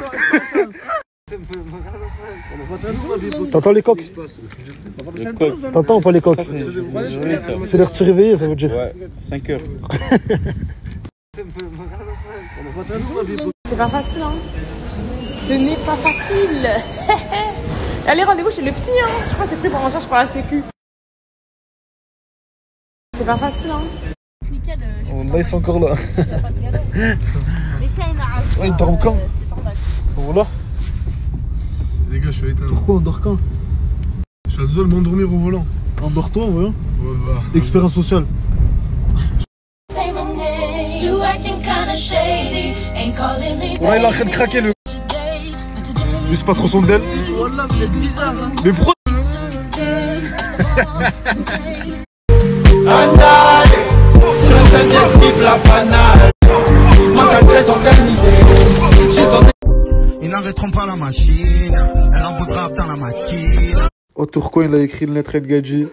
S19: T'entends les coques? T'entends ou pas les coques? C'est l'heure de se réveiller, ça veut dire.
S8: Ouais, 5 heures.
S17: C'est pas facile, hein. Ce n'est pas facile. Allez, rendez-vous chez le psy, hein. Je crois que c'est pris pour en charge par la sécu. C'est pas facile, hein.
S19: Oh, là, ils sont encore là. Ouais, ils dorment quand? Voilà.
S20: Les gars, je suis éteint.
S19: Pourquoi on dort quand?
S20: Je suis à deux doigts de m'endormir au volant.
S19: Endors-toi, voyons.
S20: Ouais, bah.
S19: Expérience sociale. Ouais, il est en train de craquer le. Lui, c'est pas trop son zèle.
S18: Wallah, vous êtes bizarre, hein.
S19: Mais pourquoi?
S12: Andale, sur un esquive la panade. Moi, t'as 13 ans, ne trompe pas la machine. Elle en voudra dans la maquille.
S19: Oh, Tourcoing, il a écrit le lettre El Gadji.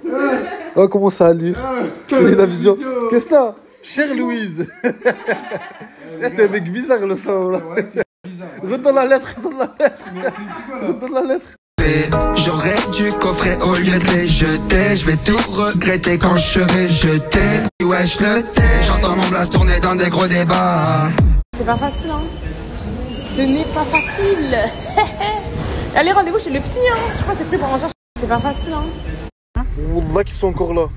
S19: Oh, comment ça à lire. Quelle est la vision? Qu'est-ce que t'as? Chère Louise. T'es un mec bizarre, le sang, là. Redonne la lettre, redonne la lettre. Redonne la lettre.
S21: J'aurais dû coffrer au lieu de les jeter. Je vais tout regretter quand je serai jeté. Wesh le thé, j'entends mon blast tourner dans des gros débats.
S17: C'est pas facile, hein. Ce n'est pas facile. Allez, rendez-vous chez le psy, hein. Je crois que c'est pris pour en charge. C'est pas facile, hein.
S19: Wallah qui sont encore là.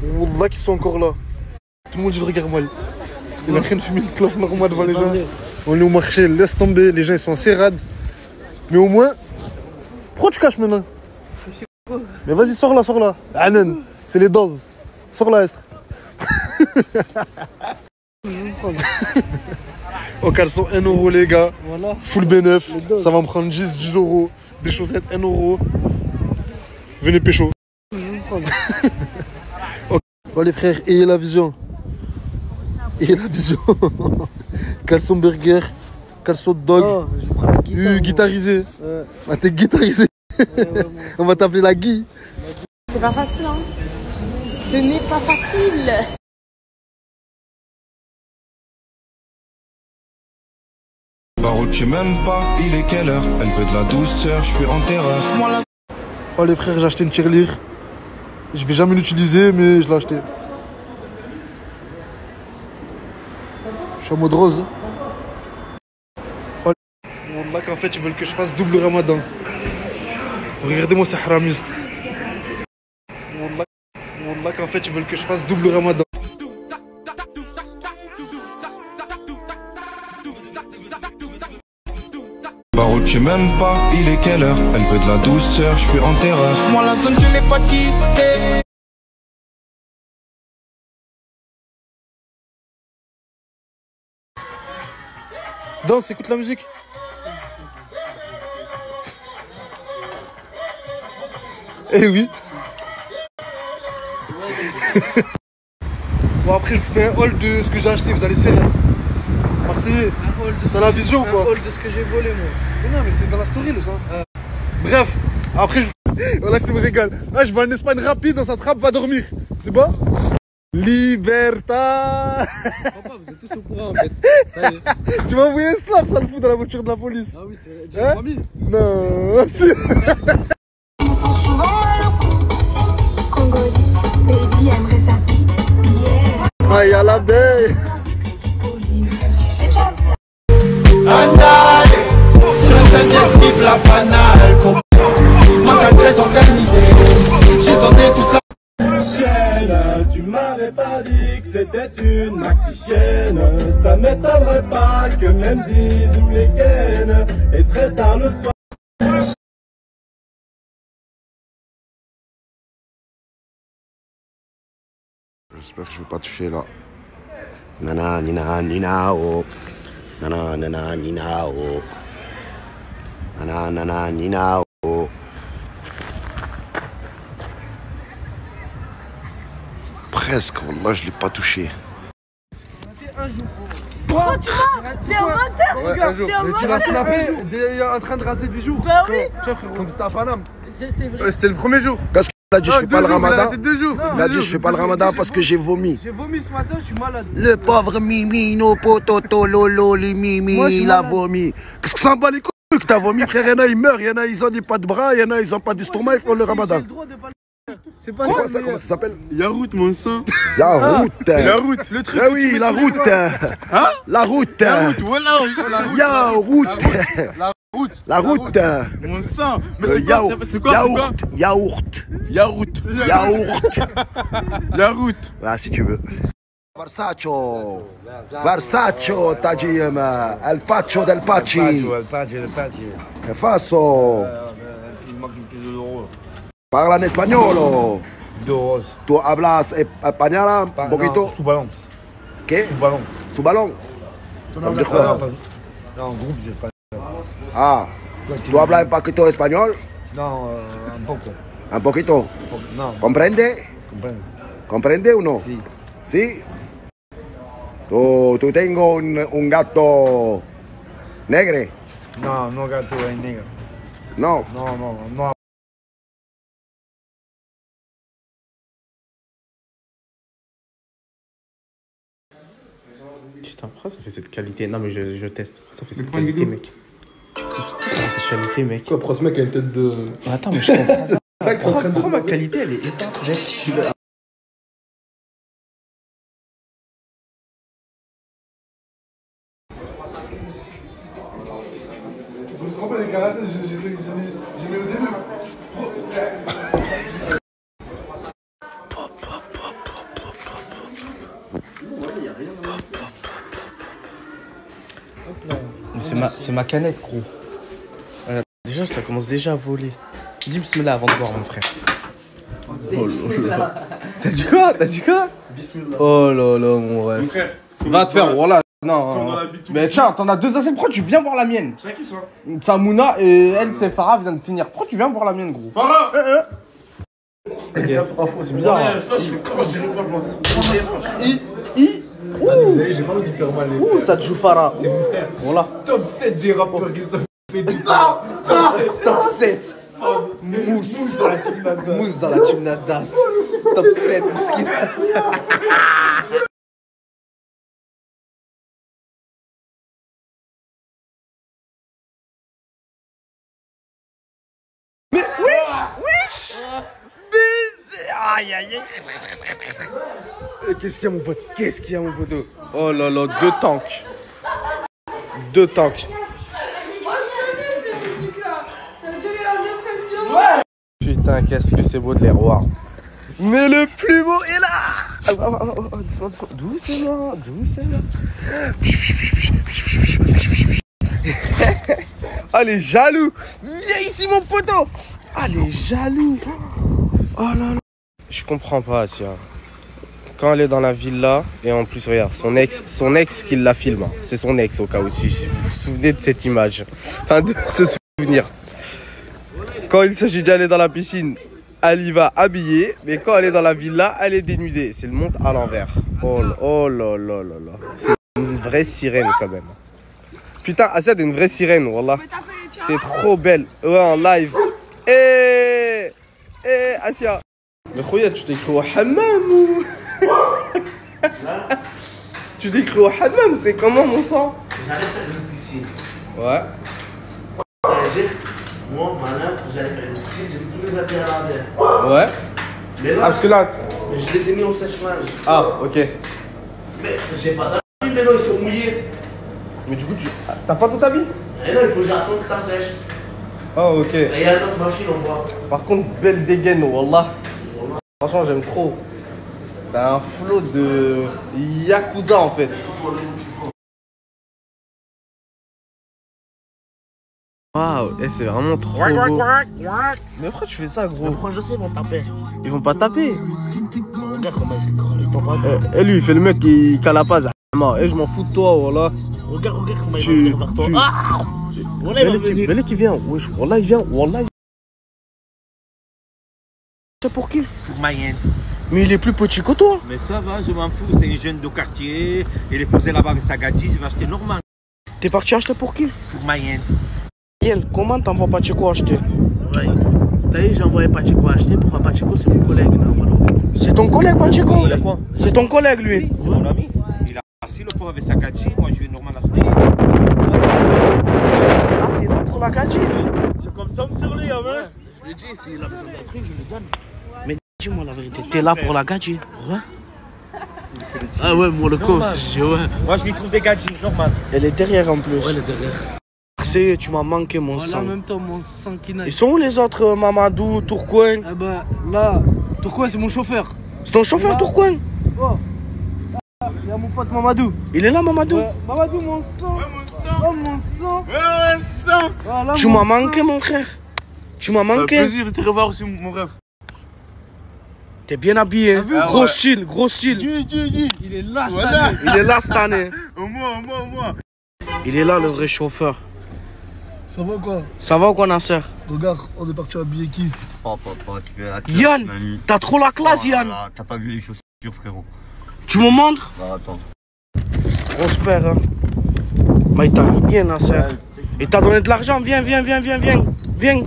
S19: Wallah qui sont encore là. Tout le monde dit regarde mal. Il a rien de fumer le clope normal devant les gens. On est au marché, laisse tomber, les gens ils sont assez rades. Mais au moins, pourquoi tu caches maintenant? Mais vas-y, sors là, sors là. Anen, c'est les doses. Sors là, Estre. Au caleçon 1 euro les gars. Voilà. Full bénéf. Ça va me prendre 10 euros. Des chaussettes 1 euro. Venez pécho. Oh les frères, ayez la vision. Ayez la vision. Caleçon burger. Caleçon dog. Oh, guitarisé. Ouais. Ah, t'es guitarisé. On va t'appeler la Guy.
S17: C'est pas facile, hein. Ce n'est pas facile.
S12: Baroque même pas, il est quelle heure? Elle veut de la douceur, je suis en terreur. Moi là.
S19: Oh les frères, j'ai acheté une tirelire. Je vais jamais l'utiliser, mais je l'ai acheté. Je suis en mode rose. Oh, là qu'en fait ils veulent que je fasse double ramadan. Regardez-moi ces haramistes. Là qu'en fait ils veulent que je fasse double ramadan.
S12: Baroque même pas, il est quelle heure? Elle veut de la douceur, je suis en terreur. Moi la zone je l'ai pas quitté.
S19: Danse, écoute la musique. Eh oui. Bon après je vous fais un haul de ce que j'ai acheté, vous allez serrer. Marseillais, c'est la vision quoi.
S14: Un haul de ce que j'ai volé moi.
S19: Mais non mais c'est dans la story le sang. Bref, après je... Voilà que je me régale. Ah je vais en Espagne rapide, dans sa trappe, va dormir. C'est bon? Liberta.
S14: Papa, vous êtes tous au courant en fait. Ça y est.
S19: Tu m'as envoyé un slap, ça le fout dans la voiture de la police.
S14: Ah oui, c'est déjà promis.
S19: Non, si.
S22: Ils font souvent mal au cou. Congolis, baby aimerait s'habiller.
S19: Ah, y'a la baie.
S12: Anal, sur un esquive la banale. Faut moi très organisé. J'ai donné toute la chienne. Tu m'avais pas dit que c'était une maxi chienne. Ça m'étonnerait pas que même Zizou les ken. Et très tard le soir.
S11: J'espère que je vais pas toucher là. Nana, nina, nina, oh. Nana, nana, nina, oh. Nana, nana, nina, oh. Presque, wallah, je l'ai pas touché.
S14: Un jour.
S17: Quoi, tu vois? T'es un menteur.
S1: Ouais, un jour. Mais tu l'as snappé en train de rater des jours.
S17: Bah oui.
S1: Comme c'était à Paname.
S17: C'est vrai.
S1: C'était le premier jour.
S11: Qu'est-ce qu'il a dit? Je fais pas le ramadan.
S1: Il
S11: a dit je fais pas le ramadan parce que j'ai vomi.
S14: J'ai vomi ce matin, je suis malade.
S11: Le pauvre Mimi, no pototo, lolo, les Mimi, il a vomi. Qu'est-ce que ça en bat les couilles que t'as vomi, frère? Il y en a, ils meurent, il y en a, ils ont pas de bras, il y en a, ils ont pas d'estomac, ils font le ramadan.
S14: C'est pas
S11: ça, comment ça s'appelle?
S8: Yaourt, mon sang.
S11: Yaourt.
S8: Yaourt. Le truc.
S11: Ah oui, la route.
S8: Hein?
S11: La route.
S8: Yaourt, voilà.
S11: Yaourt.
S8: La route.
S11: La route.
S8: Mon sang. Mais c'est quoi?
S11: Yaourt. Yaourt.
S8: Yaourt.
S11: Yaourt.
S8: Yaourt.
S11: Ah, si tu veux. Versace. Versace, t'as dit, El Pacho del Pachi.
S1: El Pachi, El Pachi.
S11: Que faço?
S1: Il manque une pièce de l'euro.
S11: Parla en espagnol.
S1: Dos.
S11: ¿Tú hablas español un poquito?
S1: Su balón.
S11: ¿Qué?
S1: Su balón.
S11: ¿Su balón?
S1: Ça veut dire quoi? Non, en groupe, c'est espagnol.
S11: Ah. ¿Tú hablas un poquito español?
S1: Non, un poco.
S11: Un poquito.
S1: No.
S11: ¿Comprende?
S1: Comprende.
S11: ¿Comprende o no?
S1: Sí.
S11: ¿Sí? Tú tengo un gato Negre.
S2: No, no gato es negro.
S11: No.
S2: No.
S16: Putain, pourquoi ça fait cette qualité? Non, mais je teste. Pourquoi ça fait cette qualité, mec? Pourquoi ça fait cette qualité, mec?
S4: Quoi, après ce mec a une tête de.
S16: Attends, mais je comprends pas. Pourquoi ma qualité, elle est éteinte, mec?
S20: Je me suis trompé les karatés, j'ai mis au début.
S16: C'est ma canette, gros. Voilà, déjà, ça commence déjà à voler. Dis bismillah avant de boire, mon frère. Oh là là. T'as dit quoi? Oh là là, mon rêve.
S8: Mon frère.
S16: Va te faire, voilà. Non.
S8: Comme dans la vie,
S16: Mais tiens, t'en as deux assez. Pourquoi tu viens voir la mienne?
S8: C'est qui ça?
S16: C'est Mouna et elle, c'est Farah, vient de finir. Pourquoi tu viens voir la mienne, gros?
S8: Farah!
S16: Ok, c'est bizarre.
S2: J'ai pas envie de faire mal.
S16: Ouh, ça te joue Farah.
S2: C'est mon frère.
S16: Voilà.
S2: Top 7 des rappeurs qui sont fait du
S16: Top 7. Mousse dans la team Nasdaq. Mousse dans la team Nasdaq. Top 7, Mouskin. Mais wesh. Aïe aïe aïe. Qu'est-ce qu'il y a, mon pote? Qu'est-ce qu'il y a, mon poteau? Oh là là, deux tanks.
S17: Moi je connais ces musiques-là. Ça me donne la dépression.
S16: Putain, qu'est-ce que c'est beau de les revoir. Mais le plus beau est là. Doucement. Doucement. Ah, les jaloux. Viens ici, mon poteau. Ah, les jaloux. Oh là là. Je comprends pas, Asia. Quand elle est dans la villa, et en plus, regarde, son ex qui la filme. C'est son ex, au cas où, si vous vous souvenez de cette image. Enfin, de ce souvenir. Quand il s'agit d'aller dans la piscine, elle y va habillée. Mais quand elle est dans la villa, elle est dénudée. C'est le monde à l'envers. Oh là là là là. C'est une vraie sirène, quand même. Putain, Asia, t'es une vraie sirène, wallah. T'es trop belle. Ouais, en live. Eh, Asia. Mais Khouya, tu t'es cru au hammam ou... Tu t'es cru au hammam, c'est comment, mon sang?
S5: J'allais faire une piscine.
S16: Ouais.
S5: Moi, maintenant, j'allais faire une piscine, j'ai mis tous les habits à l'envers.
S16: Ouais.
S5: Mais là,
S16: parce que là...
S5: Mais je les ai mis au sèche-linge.
S16: Ah, ok.
S5: Mais j'ai pas d'habits, mais non, ils sont mouillés.
S16: Mais du coup, t'as pas tout habit?
S5: Et non, il faut que j'attende que ça sèche.
S16: Ah, ok.
S5: Et il y a une autre machine en bois.
S16: Par contre, belle dégaine, wallah. Franchement, j'aime trop. T'as un flow de Yakuza, en fait. Waouh, c'est vraiment trop beau. Mais pourquoi tu fais ça, gros?
S5: Pourquoi je sais, ils vont taper.
S16: Ils vont pas taper.
S5: Regarde comment ils t'ont pas.
S16: Et lui, il fait le mec qui calapaz. Et je m'en fous de toi, voilà.
S5: Regarde comment il va venir vers toi. Ah! Wallah, il va venir.
S16: Mais là, qui vient. Wesh, wallah, il vient. Wallah. C'est pour qui?
S5: Pour Mayenne.
S16: Mais il est plus petit que toi.
S5: Mais ça va, je m'en fous. C'est une jeune de quartier. Il est posé là-bas avec sa gadji. Je vais acheter normal.
S16: T'es parti acheter pour qui?
S5: Pour Mayenne.
S16: Comment t'envoies Pacheco acheter?
S5: Ouais. T'as vu, j'ai envoyé Pacheco acheter. Pourquoi Pacheco? C'est mon collègue.
S16: C'est ton collègue, Pacheco? C'est ton collègue, lui?
S5: Oui, c'est mon ami. Il a assis le pauvre avec sa gadji. Moi, je vais normal acheter.
S16: Ah, t'es là pour la gadji?
S5: C'est comme ça, sur lui, hein? Je lui ai dit, s'il a besoin d'un truc, je lui donne.
S16: Mais dis-moi la vérité, t'es là pour la gadji?
S5: Ouais. Ah ouais, moi le con, c'est ouais.
S3: Moi je lui trouve des gadgets, normal.
S16: Elle est derrière en plus.
S5: Ouais, elle est derrière.
S16: C'est, tu m'as manqué mon
S5: Voilà,
S16: sang.
S5: en même temps, mon sang qui naît.
S16: Ils sont où les autres, Mamadou, Tourcoing?
S5: Ah bah là, Tourcoing c'est mon chauffeur.
S16: C'est ton chauffeur, Tourcoing?
S5: Oh. Il y a mon pote Mamadou.
S16: Il est là, Mamadou?
S5: Ouais. Mamadou, mon sang. Ouais, mon sang. Oh, mon sang.
S3: Ouais, mon sang.
S5: Voilà,
S16: tu m'as manqué, mon frère. Tu m'as manqué.
S3: Plaisir de te revoir aussi, mon rêve.
S16: T'es bien habillé.
S3: Ah,
S16: gros
S3: ouais.
S16: style, gros style.
S5: Il est là,
S3: voilà.
S16: Il est là cette année.
S3: Au moins.
S16: Il est là, le vrai chauffeur.
S20: Ça va quoi?
S16: Ça va ou quoi, Nasser?
S20: Regarde, on est parti habiller qui?
S16: Yann, t'as trop la classe, Yann.
S9: T'as pas vu les chaussures, frérot?
S16: Tu me montres?
S9: Bah attends.
S16: On se perd, hein.
S6: Bah, il t'a mis bien, Nasser. Il t'a donné de l'argent. Viens. Viens.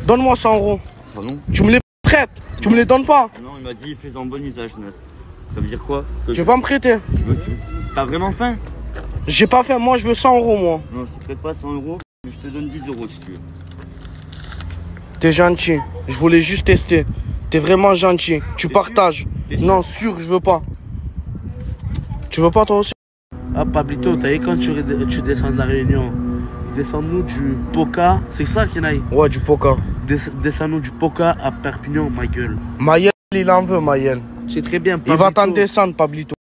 S6: Donne-moi 100 euros.
S9: Pardon?
S6: Tu me les prêtes. Tu me les donnes pas.
S9: Non, il m'a dit fais-en bon usage, Nas. Ça veut dire quoi?
S6: Tu vas me prêter.
S9: T'as vraiment faim?
S6: J'ai pas faim. Moi, je veux 100 euros, moi.
S9: Non, je te prête pas 100 euros, mais je te donne 10 euros si tu veux.
S6: T'es gentil. Je voulais juste tester. T'es vraiment gentil. Tu partages. Non, sûr, je veux pas. Tu veux pas, toi aussi?
S16: Ah, Pablito, t'as vu quand tu descends de la Réunion, descends-nous du Poca, c'est ça qu'il y en a?
S6: Ouais, du Poca.
S16: Descends-nous du Poca à Perpignan, Michael.
S6: Maël, il en veut, Maël.
S16: C'est très bien,
S6: Pablito. Il va t'en descendre, Pablito.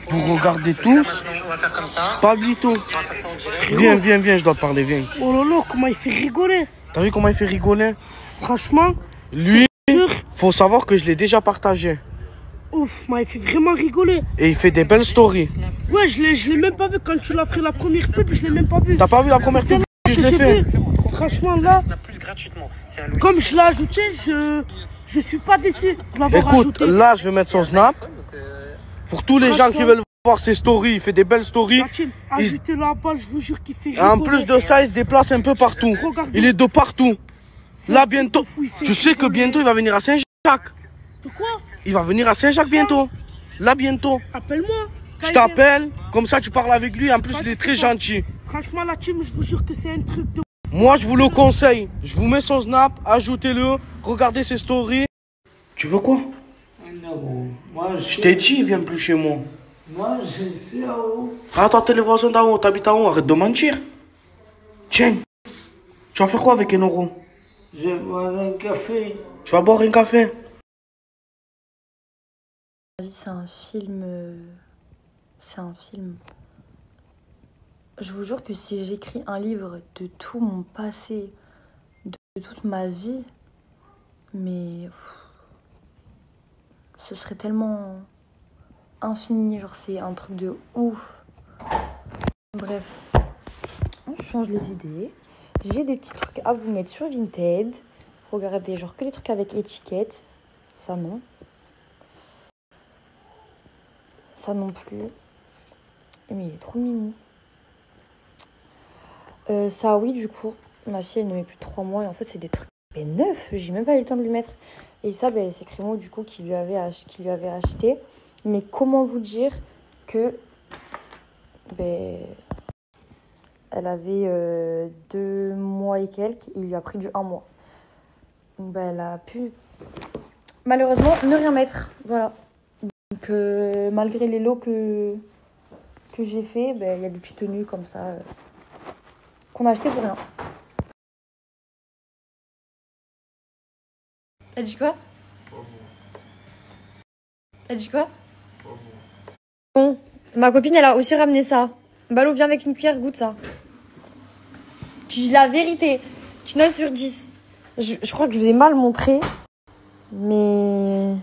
S6: Vous regardez tous.
S7: On va faire comme ça.
S6: Pablito. Viens, je dois te parler, viens.
S7: Oh là là, comment il fait rigoler.
S6: T'as vu comment il fait rigoler?
S7: Franchement.
S6: Lui, faut savoir que je l'ai déjà partagé.
S7: Ouf, il fait vraiment rigoler.
S6: Et il fait des belles stories.
S7: Ouais, je l'ai même pas vu quand tu l'as fait la première pub, je l'ai même pas vu.
S6: T'as pas vu la première pub que je l'ai fait?
S7: Franchement, là, comme je l'ai ajouté, je suis pas déçu de l'avoir ajouté.
S6: Écoute, là, je vais mettre son snap. Pour tous les gens qui veulent voir ses stories, il fait des belles stories.
S7: Ajoutez là-bas, je vous jure qu'il fait rigoler.
S6: En plus de ça, il se déplace un peu partout. Il est de partout. Là, bientôt, tu sais que bientôt, il va venir à Saint-Jacques.
S7: De quoi?
S6: Il va venir à Saint-Jacques bientôt. Là, bientôt.
S7: Appelle-moi.
S6: Je t'appelle, comme ça tu parles avec lui. En plus, il est très gentil.
S7: Franchement, la team, je vous jure que c'est un truc de...
S6: Moi, je vous le conseille. Je vous mets son snap, ajoutez-le, regardez ses stories. Tu veux quoi? Je t'ai dit, viens plus chez moi.
S7: Moi, je suis à haut.
S6: Attends, t'es les voisins d'en haut, t'habites en haut, arrête de mentir. Tiens, tu vas faire quoi avec un euro?
S7: Je vais boire un café.
S6: Tu vas boire un café?
S10: C'est un film. C'est un film. Je vous jure que si j'écris un livre de tout mon passé, de toute ma vie, mais ce serait tellement infini, genre c'est un truc de ouf. Bref, on change les idées. J'ai des petits trucs à vous mettre sur Vinted. Regardez, genre que les trucs avec étiquette. Ça non. Ça non plus. Mais il est trop mimi. Ça oui, du coup, ma fille elle ne met plus de 3 mois et en fait c'est des trucs neufs. J'ai même pas eu le temps de lui mettre. Et ça, c'est Crémo du coup qui lui avait acheté. Mais comment vous dire que elle avait 2 mois et quelques et il lui a pris du 1 mois. Donc elle a pu malheureusement ne rien mettre. Voilà. Donc malgré les lots que j'ai fait, il y a des petites tenues comme ça qu'on a acheté pour rien. T'as dit quoi? T'as dit quoi? Bon, ma copine elle a aussi ramené ça. Balou, viens avec une cuillère, goûte ça. Tu dis la vérité. Tu notes sur 10. Je crois que je vous ai mal montré. Mais...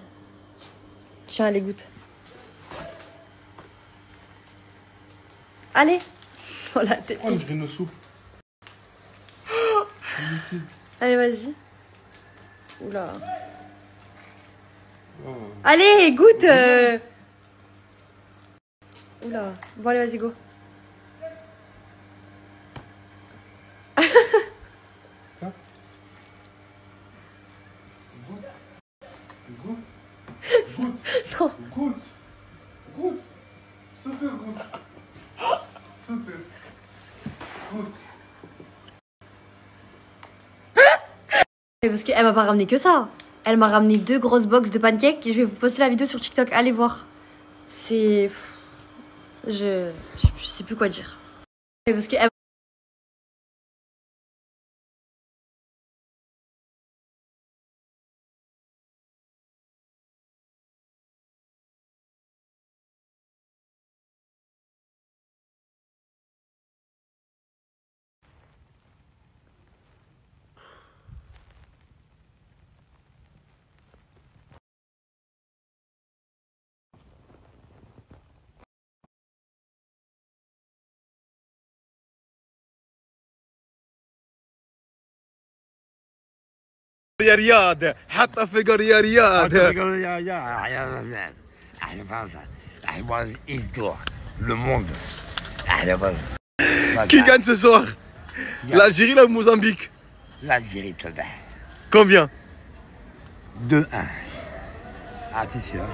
S10: Tiens, allez, goûte. Allez. Oh la tête.
S20: Oh, on dirait une soupe.
S10: Allez, vas-y. Oula. Allez, goûte. Oula. Bon, allez, vas-y, go. Non.
S20: Goûte. Super goûte. Super. Goûte.
S10: Parce qu'elle m'a pas ramené que ça. Elle m'a ramené 2 grosses box de pancakes et je vais vous poster la vidéo sur TikTok. Allez voir. C'est... Je sais plus quoi dire. Parce que...
S19: يا رياض حتى فقر يا رياض
S11: Le monde.
S13: Qui gagne ce soir? L'Algérie ou le Mozambique?
S15: L'Algérie, toi.
S13: Combien?
S15: 2-1. Ah, c'est sûr.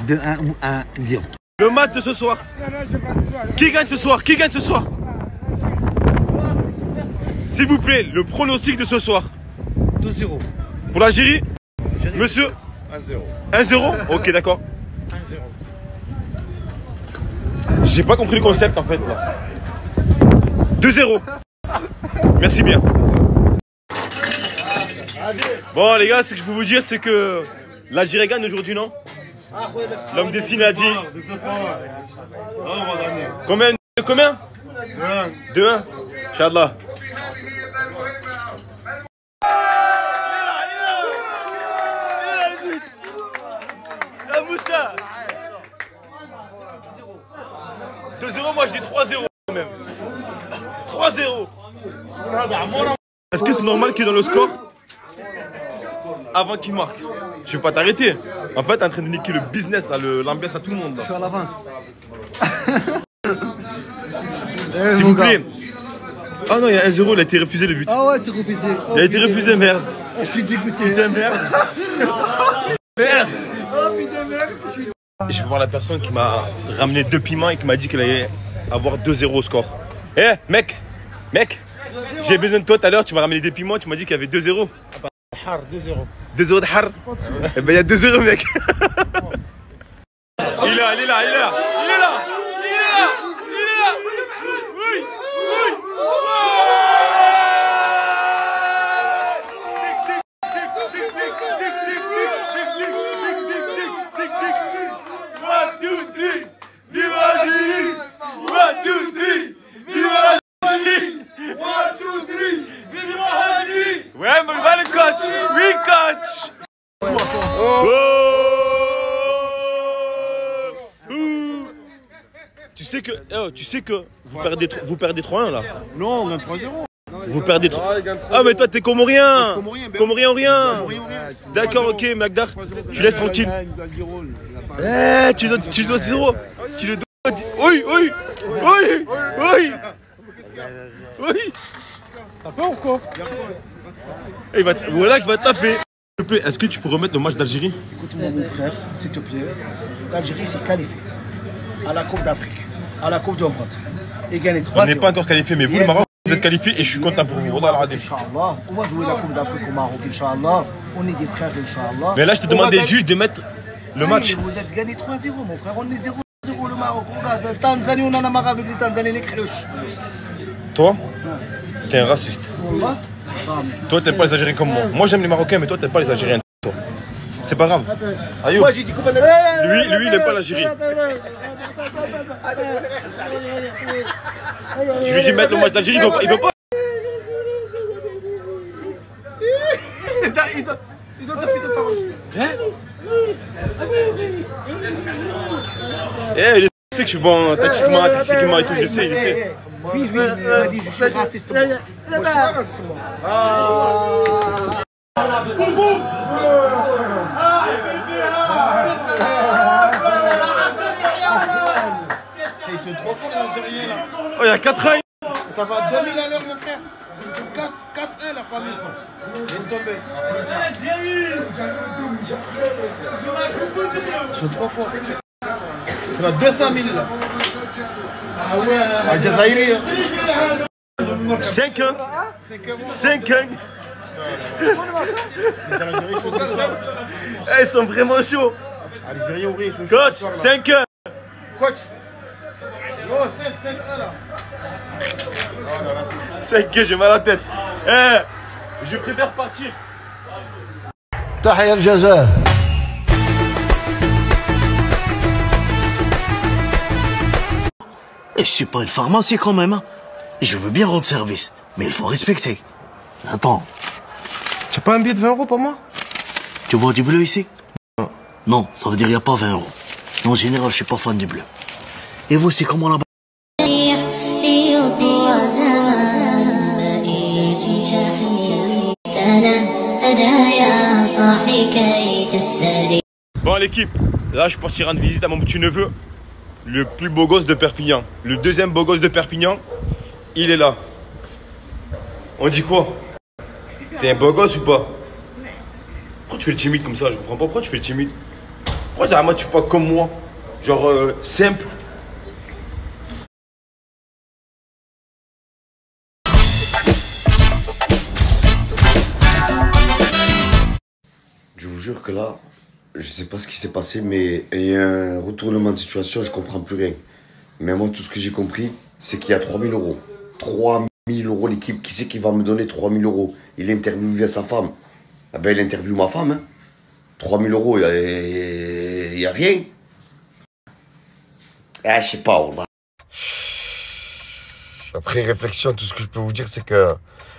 S15: 2-1 ou 1-0.
S13: Le match de ce soir. Qui gagne ce soir? Qui gagne ce soir? S'il vous plaît, le pronostic de ce soir.
S15: 2-0.
S13: Pour l'Algérie? Monsieur?
S19: 1-0.
S13: 1-0? Ok, d'accord.
S19: 1-0.
S13: J'ai pas compris le concept en fait là. 2-0. Merci bien. Bon les gars, ce que je peux vous dire c'est que l'Algérie gagne aujourd'hui, non? L'homme dessiné a dit. Combien? 2-1. 2-1. Inch'Allah. La Moussa. 2-0, moi je dis 3-0 même. 3-0. Est-ce que c'est normal qu'il est dans le score avant qu'il marque? Tu veux pas t'arrêter? En fait, t'es en train de niquer le business, l'ambiance à tout le monde. Là.
S15: Je suis à l'avance.
S13: S'il vous plaît. Ah non, il y a 1-0, il a été refusé le but.
S15: Ah ouais, t'es refusé.
S13: Il a été refusé, merde.
S15: Je suis dégoûté.
S13: Putain, merde. Merde.
S15: Oh putain, merde.
S13: Je vais voir la personne qui m'a ramené 2 piments et qui m'a dit qu'elle allait avoir 2-0 au score. Eh, mec, j'ai besoin de toi tout à l'heure, tu m'as ramené des piments, tu m'as dit qu'il y avait 2-0.
S19: 2-0.
S13: 2-0 de har. Eh ben il y a 2-0 mec. Il est là. Oui. Ouais, mais va le coach. Oui, coach. Tu sais que vous perdez 3-1 là.
S19: Non, on gagne 3-0.
S13: Vous perdez 3. Ah mais toi t'es comorien. Comorien ou rien. D'accord, ok, Magdar. Tu laisses tranquille. Eh, tu dois 0. Tu le dois. Oui.
S19: T'as peur ou quoi?
S13: Voilà qui va taper. S'il te plaît, est-ce que tu peux remettre le match d'Algérie?
S15: Écoute-moi mon frère, s'il te plaît. L'Algérie s'est qualifiée à la Coupe d'Afrique, à la Coupe du Monde. Et gagné 3-0.
S13: On n'est pas encore qualifié, mais vous, le Maroc, vous êtes qualifié et je suis content pour vous.
S15: Inch'Allah, on va jouer la Coupe d'Afrique au Maroc, Inch'Allah. On est des frères, Inch'Allah.
S13: Mais là, je te demandais juste de mettre le match.
S15: Vous êtes gagné 3-0, mon frère. On est 0-0 le Maroc. Regarde, Tanzanie, on en a marre avec les Tanzaniens, les cloches.
S13: Toi, t'es un raciste.
S15: Wallah.
S13: Toi, t'aimes pas les Algériens comme moi. Moi, j'aime les Marocains, mais toi, t'aimes pas les Algériens. Toi. C'est pas grave. Ayo.
S15: Moi, j'ai dit qu'on va
S13: lui, il n'aime pas l'Algérie. Je lui dis mettre le match d'Algérie, il veut pas.
S15: Il doit s'appuyer de parole.
S13: Eh, il sait que je suis bon tactiquement et tout, je sais.
S15: Oui, il m'a dit je suis raciste. Moi, je suis pas raciste, moi.
S19: Ils sont trop forts les Algériens là.
S13: Oh, il y a 4 ans.
S19: Ça va 2000 à l'heure mon frère. 4-1 la famille. Laisse tomber. Ils sont trop forts. Ça va 200 000 là. Ah ouais, Aljazairi.
S13: 5-1. 5-1. Ils sont vraiment chauds.
S19: Algérie, oui,
S13: coach, 5-1.
S19: Coach. Oh, 5-1 là.
S13: 5-1, j'ai mal à la tête. Eh, je préfère partir.
S15: Tahia al-Jazair.
S23: Et je suis pas une pharmacie quand même. Hein. Je veux bien rendre service, mais il faut respecter. Attends.
S13: Tu as pas un billet de 20 € pour moi?
S23: Tu vois du bleu ici? Non, ça veut dire qu'il n'y a pas 20 €. En général, je suis pas fan du bleu. Et vous, c'est comment là-bas?
S13: Bon l'équipe, là je partirai rendre visite à mon petit neveu. le plus beau gosse de Perpignan. Le deuxième beau gosse de Perpignan, il est là. On dit quoi? T'es un beau gosse ou pas? Pourquoi tu fais le timide comme ça? Je comprends pas pourquoi tu fais le timide. Pourquoi moi tu fais pas comme moi? Genre simple.
S11: Je vous jure que là, je sais pas ce qui s'est passé, mais il y a un retournement de situation, je comprends plus rien. Mais moi, tout ce que j'ai compris, c'est qu'il y a 3000 euros. 3000 euros l'équipe, qui c'est qui va me donner 3000 euros? Il interviewe sa femme. Ah ben, il interviewe ma femme. Hein. 3000 euros, il y a rien. Ah, je sais pas. Après réflexion, tout ce que je peux vous dire, c'est que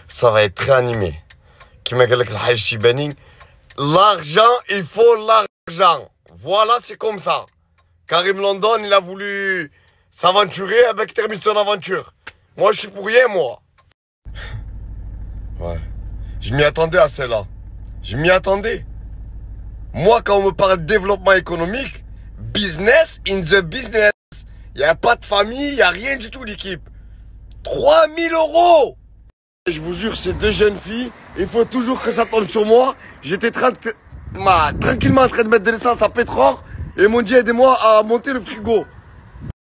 S11: ça va être très animé. Qui m'a dit que l'argent, il faut l'argent. Voilà, c'est comme ça. Karim London, il a voulu s'aventurer avec termine son aventure. Moi, je suis pour rien, moi. Ouais. Je m'y attendais à celle-là. Je m'y attendais. Moi, quand on me parle de développement économique, business in the business. Il n'y a pas de famille, il n'y a rien du tout, l'équipe. 3000 euros! Je vous jure, ces deux jeunes filles, il faut toujours que ça tombe sur moi. J'étais tranquillement en train de mettre de l'essence à pétrole et ils m'ont dit aidez-moi à monter le frigo.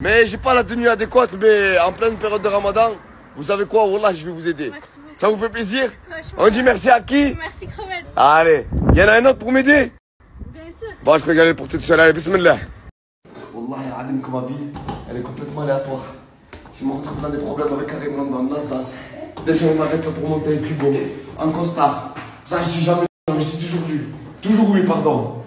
S11: Mais j'ai pas la tenue adéquate, mais en pleine période de Ramadan, vous savez quoi, Wallah, je vais vous aider. Ça vous fait plaisir? On dit merci à qui?
S18: Merci Crevette.
S11: Allez, il y en a un autre pour m'aider?
S18: Bien sûr.
S11: Bon, je peux y aller pour tout seul, allez, bismillah. Wallah, Adim, que ma vie, elle est complètement aléatoire. Je me retrouve dans des problèmes avec Karim London, Nasdaq. Déjà, on m'arrête pour monter le frigo, en costard. Ça, je dis jamais, je dis toujours oui. Toujours oui, pardon.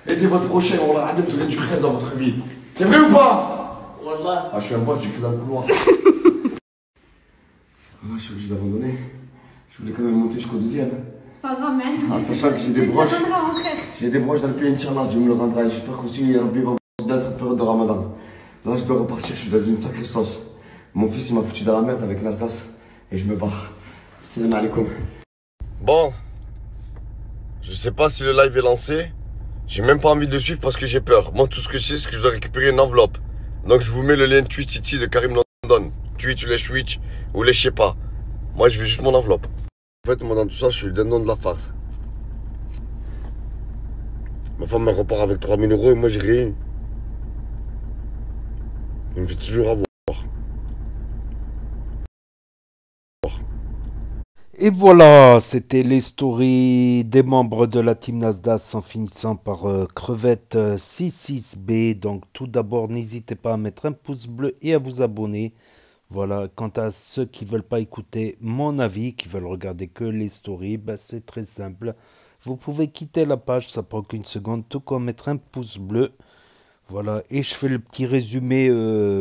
S11: Aidez votre prochain, Wallah, Adim, vous avez du khayr dans votre vie. C'est vrai ou pas?
S18: Wallah.
S11: Ah, je suis un boss, j'ai cru dans le couloir. Je suis obligé d'abandonner. Je voulais quand même monter jusqu'au deuxième.
S18: C'est pas grave, man.
S11: Ah, sachant que j'ai des broches. J'ai des broches dans le pied, Inch'Allah, Dieu me le rendra. J'espère qu'aussi, Rabbi va me dans cette période de Ramadan. Là, je dois repartir, je suis dans une sacrée sauce. Mon fils, il m'a foutu dans la merde avec Nastas. Et je me barre. Salam alaikum. Bon. Je sais pas si le live est lancé. J'ai même pas envie de le suivre parce que j'ai peur. Moi, tout ce que je sais, c'est que je dois récupérer une enveloppe. Donc, je vous mets le lien Twitch ici de Karim London. Twitch ou les Switch ou les je sais pas. Moi, je veux juste mon enveloppe. En fait, moi, dans tout ça, je suis le dindon de la face. Ma femme me repart avec 3000 euros et moi, j'ai rien. Il me fait toujours avoir.
S21: Et voilà, c'était les stories des membres de la team Nasdaq en finissant par Crevette 66B. Donc tout d'abord, n'hésitez pas à mettre un pouce bleu et à vous abonner. Voilà, quant à ceux qui ne veulent pas écouter mon avis, qui veulent regarder que les stories, ben c'est très simple. Vous pouvez quitter la page, ça prend qu'une seconde, tout comme mettre un pouce bleu. Voilà, et je fais le petit résumé,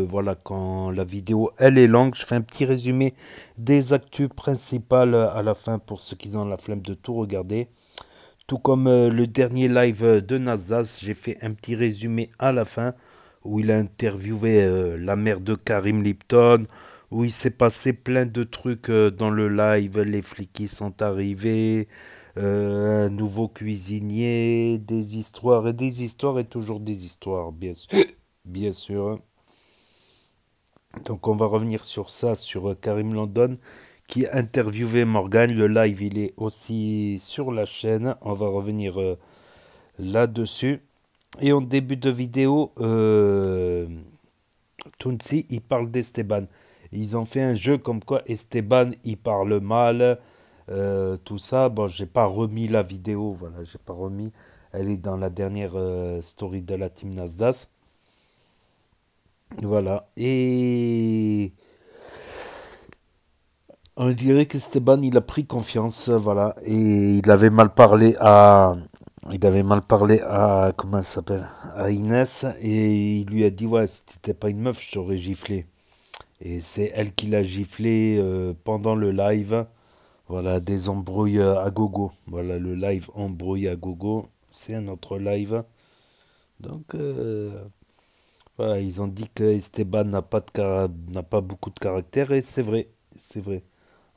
S21: voilà, quand la vidéo, elle est longue, je fais un petit résumé des actus principales à la fin pour ceux qui ont la flemme de tout regarder. Tout comme le dernier live de Nasdaq, j'ai fait un petit résumé à la fin où il a interviewé la mère de Karim Lipton, où il s'est passé plein de trucs dans le live, les flics qui sont arrivés, un nouveau cuisinier, des histoires et toujours des histoires, bien sûr. Donc on va revenir sur ça, sur Karim London qui a interviewé Morgan. Le live, il est aussi sur la chaîne. On va revenir là-dessus. Et en début de vidéo, Tounsi, il parle d'Esteban. Ils ont fait un jeu comme quoi Esteban, il parle mal. Tout ça, bon, j'ai pas remis la vidéo, voilà, j'ai pas remis, elle est dans la dernière story de la team Nasdaq, voilà, et on dirait qu'Esteban, il a pris confiance, voilà, et il avait mal parlé à, comment elle s'appelle, à Inès, et il lui a dit, ouais, si t'étais pas une meuf, je t'aurais giflé, et c'est elle qui l'a giflé pendant le live. Voilà, des embrouilles à gogo. Voilà, le live embrouille à gogo. C'est un autre live. Donc, voilà, ils ont dit que Esteban n'a pas beaucoup de caractère. Et c'est vrai, c'est vrai.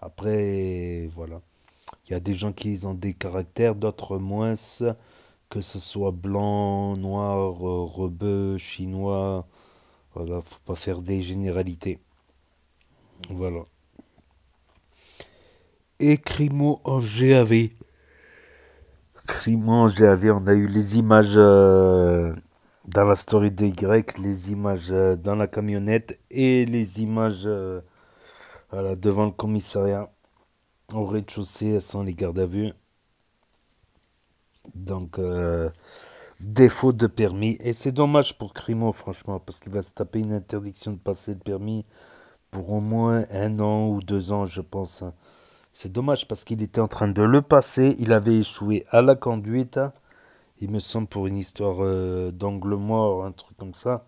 S21: Après, voilà. Il y a des gens qui ont des caractères, d'autres moins. Que ce soit blanc, noir, rebeu, chinois. Voilà, faut pas faire des généralités. Voilà. Et Crimo en GAV. Crimo en GAV, on a eu les images dans la story de Y, les images dans la camionnette et les images voilà, devant le commissariat. Au rez-de-chaussée, sans les gardes à vue. Donc, défaut de permis. Et c'est dommage pour Crimo, franchement, parce qu'il va se taper une interdiction de passer le permis pour au moins 1 an ou 2 ans, je pense. C'est dommage parce qu'il était en train de le passer. Il avait échoué à la conduite. Il me semble pour une histoire d'angle mort, un truc comme ça.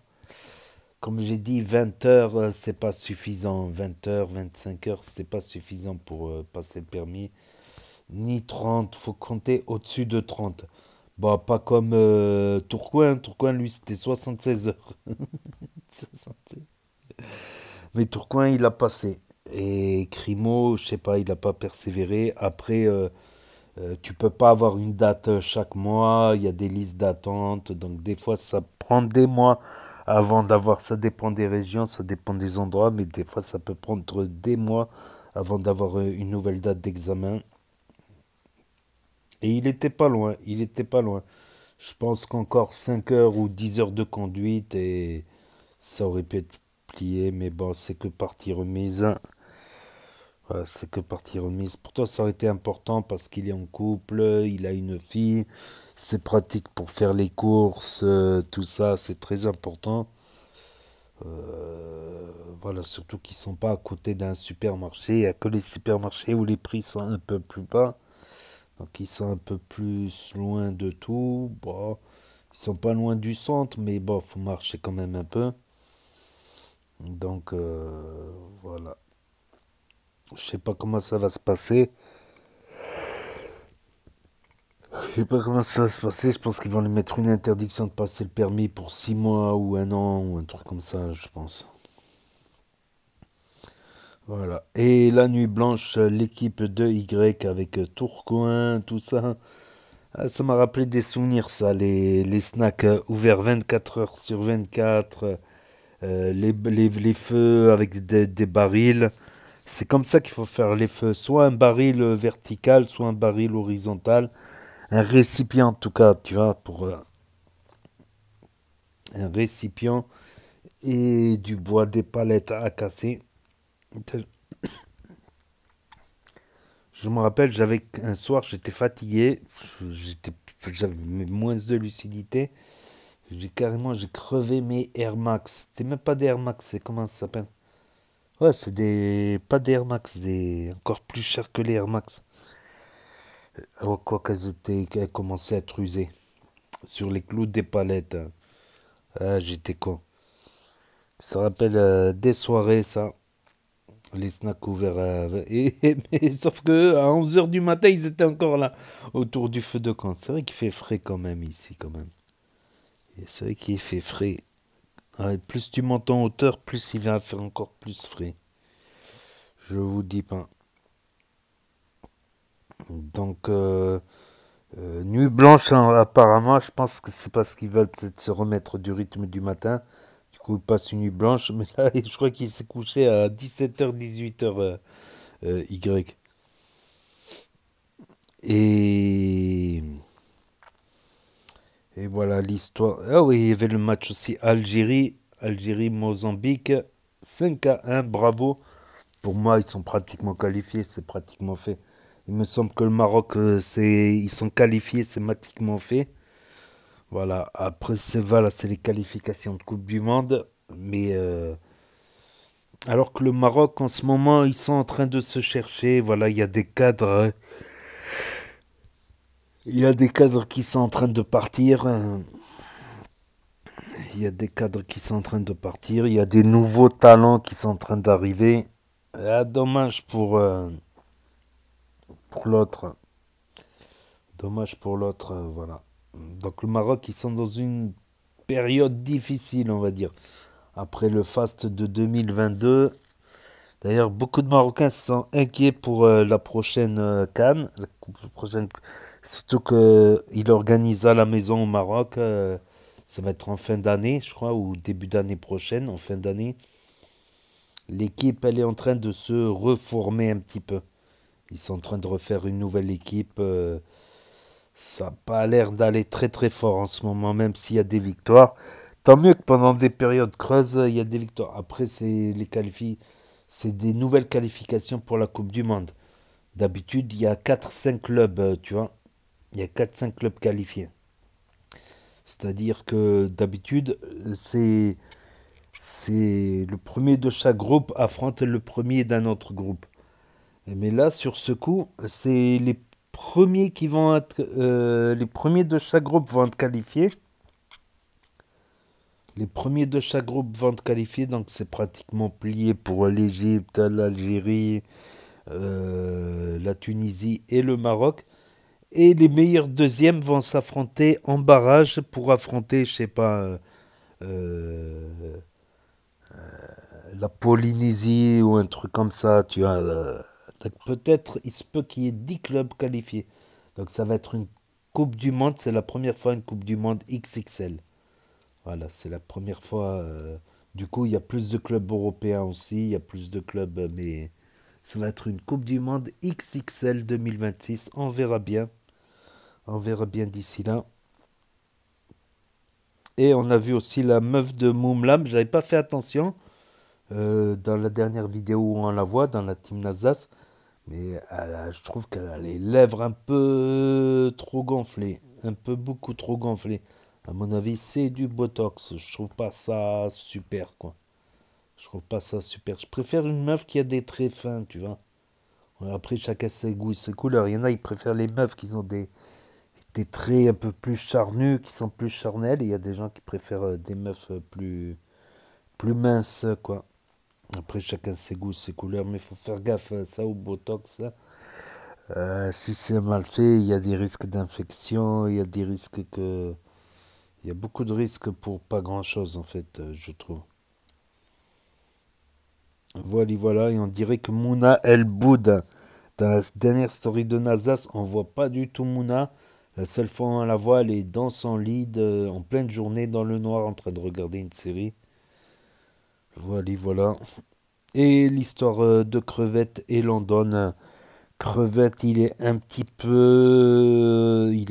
S21: Comme j'ai dit, 20 heures, c'est pas suffisant. 20 heures, 25 heures, c'est pas suffisant pour passer le permis. Ni 30, faut compter au-dessus de 30. Bon, pas comme Tourcoing. Tourcoing, lui, c'était 76 heures. 76. Mais Tourcoing, il a passé. Et Crimo, je sais pas, il n'a pas persévéré. Après, tu peux pas avoir une date chaque mois. Il y a des listes d'attente. Donc, des fois, ça prend des mois avant d'avoir. Ça dépend des régions, ça dépend des endroits. Mais des fois, ça peut prendre des mois avant d'avoir une nouvelle date d'examen. Et il était pas loin. Il était pas loin. Je pense qu'encore 5 heures ou 10 heures de conduite et ça aurait pu être plié. Mais bon, c'est que partie remise. Voilà, c'est que partie remise. Pourtant, ça aurait été important parce qu'il est en couple, il a une fille. C'est pratique pour faire les courses, tout ça, c'est très important. Voilà, surtout qu'ils ne sont pas à côté d'un supermarché. Il n'y a que les supermarchés où les prix sont un peu plus bas. Donc, ils sont un peu plus loin de tout. Bon, ils sont pas loin du centre, mais bon, il faut marcher quand même un peu. Donc, voilà. Je sais pas comment ça va se passer. Je sais pas comment ça va se passer. Je pense qu'ils vont lui mettre une interdiction de passer le permis pour 6 mois ou 1 an ou un truc comme ça, je pense. Voilà. Et la nuit blanche, l'équipe de Y avec Tourcoing, tout ça. Ah, ça m'a rappelé des souvenirs, ça. Les snacks ouverts 24 heures sur 24. Les feux avec des barils. C'est comme ça qu'il faut faire les feux. Soit un baril vertical, soit un baril horizontal. Un récipient, en tout cas, tu vois, pour un récipient et du bois, des palettes à casser. Je me rappelle, un soir, j'étais fatigué, j'avais moins de lucidité. J'ai crevé mes Air Max. C'est même pas des Air Max, c'est comment ça s'appelle? Ouais, c'est pas des Air Max, encore plus cher que les Air Max. Quoi qu'elles commençaient à être usées. Sur les clous des palettes. Ah, j'étais con. Ça rappelle des soirées, ça. Les snacks ouverts. Mais sauf que à 11h du matin, ils étaient encore là, autour du feu de camp. C'est vrai qu'il fait frais quand même ici, quand même. C'est vrai qu'il fait frais. Ouais, plus tu montes en hauteur, plus il va faire encore plus frais. Je vous dis pas. Donc, nuit blanche, hein, apparemment, je pense que c'est parce qu'ils veulent peut-être se remettre du rythme du matin. Du coup, il passe une nuit blanche. Mais là, je crois qu'il s'est couché à 17h, 18h, Y. Et voilà l'histoire. Ah oui, il y avait le match aussi Algérie-Mozambique. 5-1, bravo. Pour moi, ils sont pratiquement qualifiés, c'est pratiquement fait. Il me semble que le Maroc, ils sont qualifiés, c'est pratiquement fait. Voilà, après, c'est les qualifications de Coupe du Monde. Mais alors que le Maroc, en ce moment, ils sont en train de se chercher. Voilà, il y a des cadres. Il y a des cadres qui sont en train de partir. Il y a des cadres qui sont en train de partir. Il y a des nouveaux talents qui sont en train d'arriver. Ah, dommage pour l'autre. Dommage pour l'autre, voilà. Donc le Maroc, ils sont dans une période difficile, on va dire. Après le faste de 2022. D'ailleurs, beaucoup de Marocains sont inquiets pour la prochaine CAN. Surtout qu'il organise à la maison au Maroc. Ça va être en fin d'année, je crois, ou début d'année prochaine, en fin d'année. L'équipe, elle est en train de se reformer un petit peu. Ils sont en train de refaire une nouvelle équipe. Ça n'a pas l'air d'aller très très fort en ce moment, même s'il y a des victoires. Tant mieux que pendant des périodes creuses, il y a des victoires. Après, c'est des nouvelles qualifications pour la Coupe du Monde. D'habitude, il y a 4-5 clubs, tu vois. Il y a 4-5 clubs qualifiés. C'est-à-dire que d'habitude, c'est le premier de chaque groupe affronte le premier d'un autre groupe. Mais là, sur ce coup, c'est les premiers qui vont être, les premiers de chaque groupe vont être qualifiés. Les premiers de chaque groupe vont être qualifiés, donc c'est pratiquement plié pour l'Égypte, l'Algérie, la Tunisie et le Maroc. Et les meilleurs deuxièmes vont s'affronter en barrage pour affronter, je sais pas, la Polynésie ou un truc comme ça, tu vois. Donc peut-être, il se peut qu'il y ait 10 clubs qualifiés. Donc ça va être une Coupe du Monde, c'est la première fois une Coupe du Monde XXL. Voilà, c'est la première fois. Du coup, il y a plus de clubs européens aussi, il y a plus de clubs, mais ça va être une Coupe du Monde XXL 2026. On verra bien. On verra bien d'ici là. Et on a vu aussi la meuf de Moumlam. J'avais pas fait attention dans la dernière vidéo où on la voit, dans la team Nazas. Mais je trouve qu'elle a les lèvres un peu trop gonflées. Un peu beaucoup trop gonflées. À mon avis, c'est du Botox. Je trouve pas ça super, quoi. Je trouve pas ça super. Je préfère une meuf qui a des traits fins, tu vois. Après, chacun ses goûts, ses couleurs. Il y en a, ils préfèrent les meufs qui ont des traits un peu plus charnus, qui sont plus charnels. Et il y a des gens qui préfèrent des meufs plus minces, quoi. Après, chacun ses goûts, ses couleurs. Mais il faut faire gaffe, ça, au Botox, là. Si c'est mal fait, il y a des risques d'infection, il y a des risques que... Il y a beaucoup de risques pour pas grand-chose, en fait, je trouve. Voilà, et on dirait que Mouna, elle boude. Dans la dernière story de Nazas, on voit pas du tout Mouna. La seule fois où on la voit, elle est dans son lit, en pleine journée, dans le noir, en train de regarder une série. Voilà. Et l'histoire de Crevette et London. Crevette, il est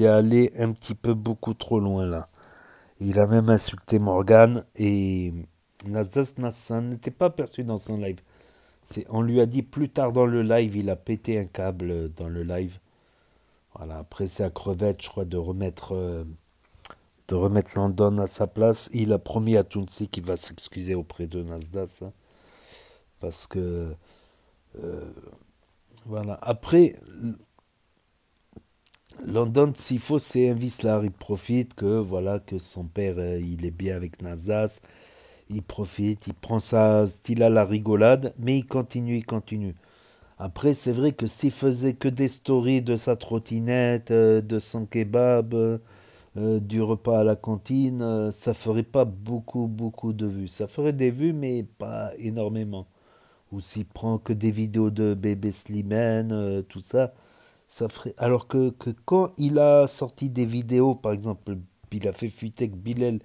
S21: allé un petit peu beaucoup trop loin, là. Il a même insulté Morgan et Nazas n'était pas perçu dans son live. On lui a dit plus tard dans le live, il a pété un câble dans le live. Voilà, après c'est à Crevette, je crois, de remettre London à sa place. Il a promis à Tounsi qu'il va s'excuser auprès de Nasdas. Hein, parce que... voilà. Après... London, s'il faut, c'est un vicelard. Il profite que son père, il est bien avec Nazas. Il profite, il prend ça style à la rigolade, mais il continue. Après, c'est vrai que s'il faisait que des stories de sa trottinette, de son kebab, du repas à la cantine, ça ferait pas beaucoup de vues. Ça ferait des vues, mais pas énormément. Ou s'il prend que des vidéos de bébé Slimane, tout ça... Ça ferait... Alors que quand il a sorti des vidéos, par exemple, il a fait fuiter que Bilal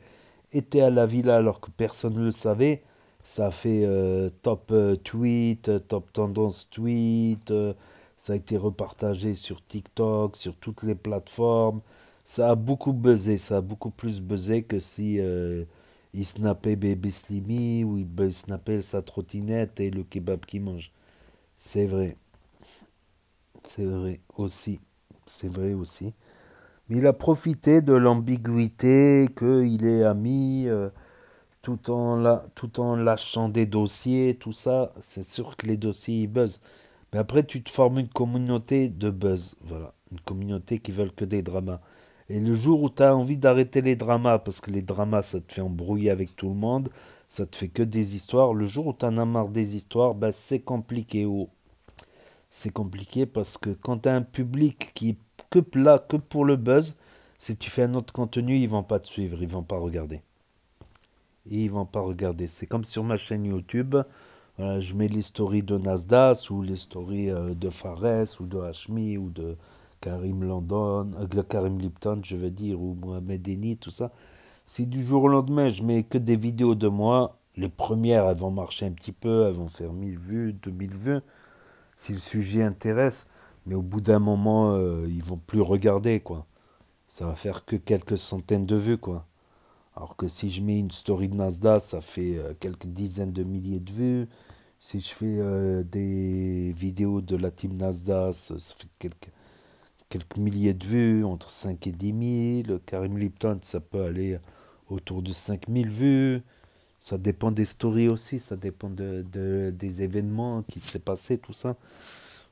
S21: était à la villa alors que personne ne le savait, ça a fait top tweet, top tendance tweet, ça a été repartagé sur TikTok, sur toutes les plateformes, ça a beaucoup buzzé, ça a beaucoup plus buzzé que si il snappait bébé Slimy ou il snappait sa trottinette et le kebab qu'il mange. C'est vrai. C'est vrai aussi. Mais il a profité de l'ambiguïté qu'il est ami, tout en lâchant des dossiers, tout ça. C'est sûr que les dossiers, ils buzzent. Mais après, tu te formes une communauté de buzz. Voilà. Une communauté qui veulent que des dramas. Et le jour où tu as envie d'arrêter les dramas, parce que les dramas, ça te fait embrouiller avec tout le monde, ça te fait que des histoires. Le jour où tu en as marre des histoires, ben, c'est compliqué. C'est compliqué parce que quand tu as un public qui est que là, que pour le buzz, si tu fais un autre contenu, ils vont pas te suivre, ils vont pas regarder. C'est comme sur ma chaîne YouTube, voilà, je mets les stories de Nasdas ou les stories de Fares ou de Hashmi ou de Karim London, Karim Lipton, je veux dire, ou Mohamed Eni, tout ça. Si du jour au lendemain, je mets que des vidéos de moi, les premières, elles vont marcher un petit peu, elles vont faire 1000 vues, 2000 vues, si le sujet intéresse. Mais au bout d'un moment, ils vont plus regarder, quoi. Ça va faire que quelques centaines de vues, quoi. Alors que si je mets une story de Nasdaq, ça fait quelques dizaines de milliers de vues. Si je fais des vidéos de la team Nasdaq, ça fait quelques milliers de vues, entre 5 et 10 000. Karim Lipton, ça peut aller autour de 5000 vues. Ça dépend des stories aussi, ça dépend des événements qui s'est passé, tout ça.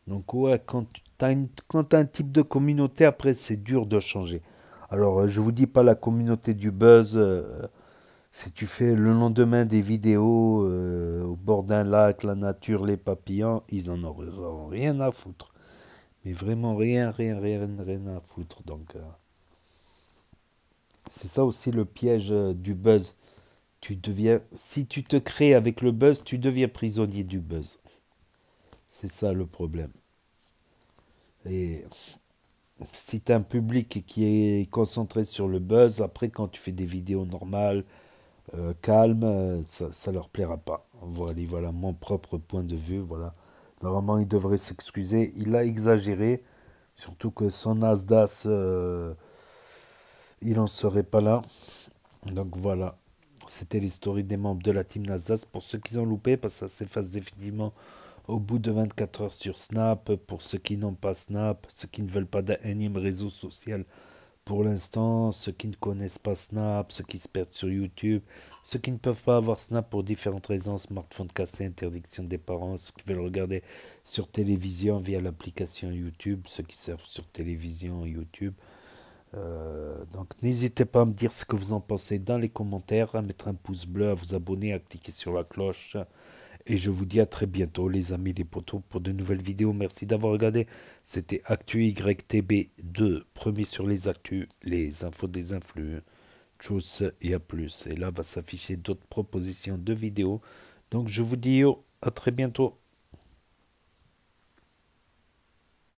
S21: Donc ouais, quand tu as un type de communauté, après c'est dur de changer. Alors je vous dis pas la communauté du buzz, si tu fais le lendemain des vidéos au bord d'un lac, la nature, les papillons, ils en auront rien à foutre. Mais vraiment rien à foutre. Donc c'est ça aussi le piège du buzz. Si tu te crées avec le buzz, tu deviens prisonnier du buzz. C'est ça le problème. Et si tu as un public qui est concentré sur le buzz, après quand tu fais des vidéos normales, calmes, ça leur plaira pas. Voilà mon propre point de vue. Voilà. Normalement, il devrait s'excuser. Il a exagéré. Surtout que son Nasdaq, il n'en serait pas là. Donc voilà. C'était l'histoire des membres de la team Nasdaq. Pour ceux qui ont loupé, parce que ça s'efface définitivement au bout de 24 heures sur Snap. Pour ceux qui n'ont pas Snap, ceux qui ne veulent pas d'un énième réseau social pour l'instant, ceux qui ne connaissent pas Snap, ceux qui se perdent sur YouTube, ceux qui ne peuvent pas avoir Snap pour différentes raisons, smartphone cassé, interdiction des parents, ceux qui veulent regarder sur télévision via l'application YouTube, ceux qui servent sur télévision YouTube. Donc n'hésitez pas à me dire ce que vous en pensez dans les commentaires, à mettre un pouce bleu, à vous abonner, à cliquer sur la cloche. Et je vous dis à très bientôt les amis, les potos, pour de nouvelles vidéos. Merci d'avoir regardé. C'était Actu YTB2, premier sur les actus, les infos des influx. Tchuss et à plus. Et là va s'afficher d'autres propositions de vidéos. Donc je vous dis à très bientôt.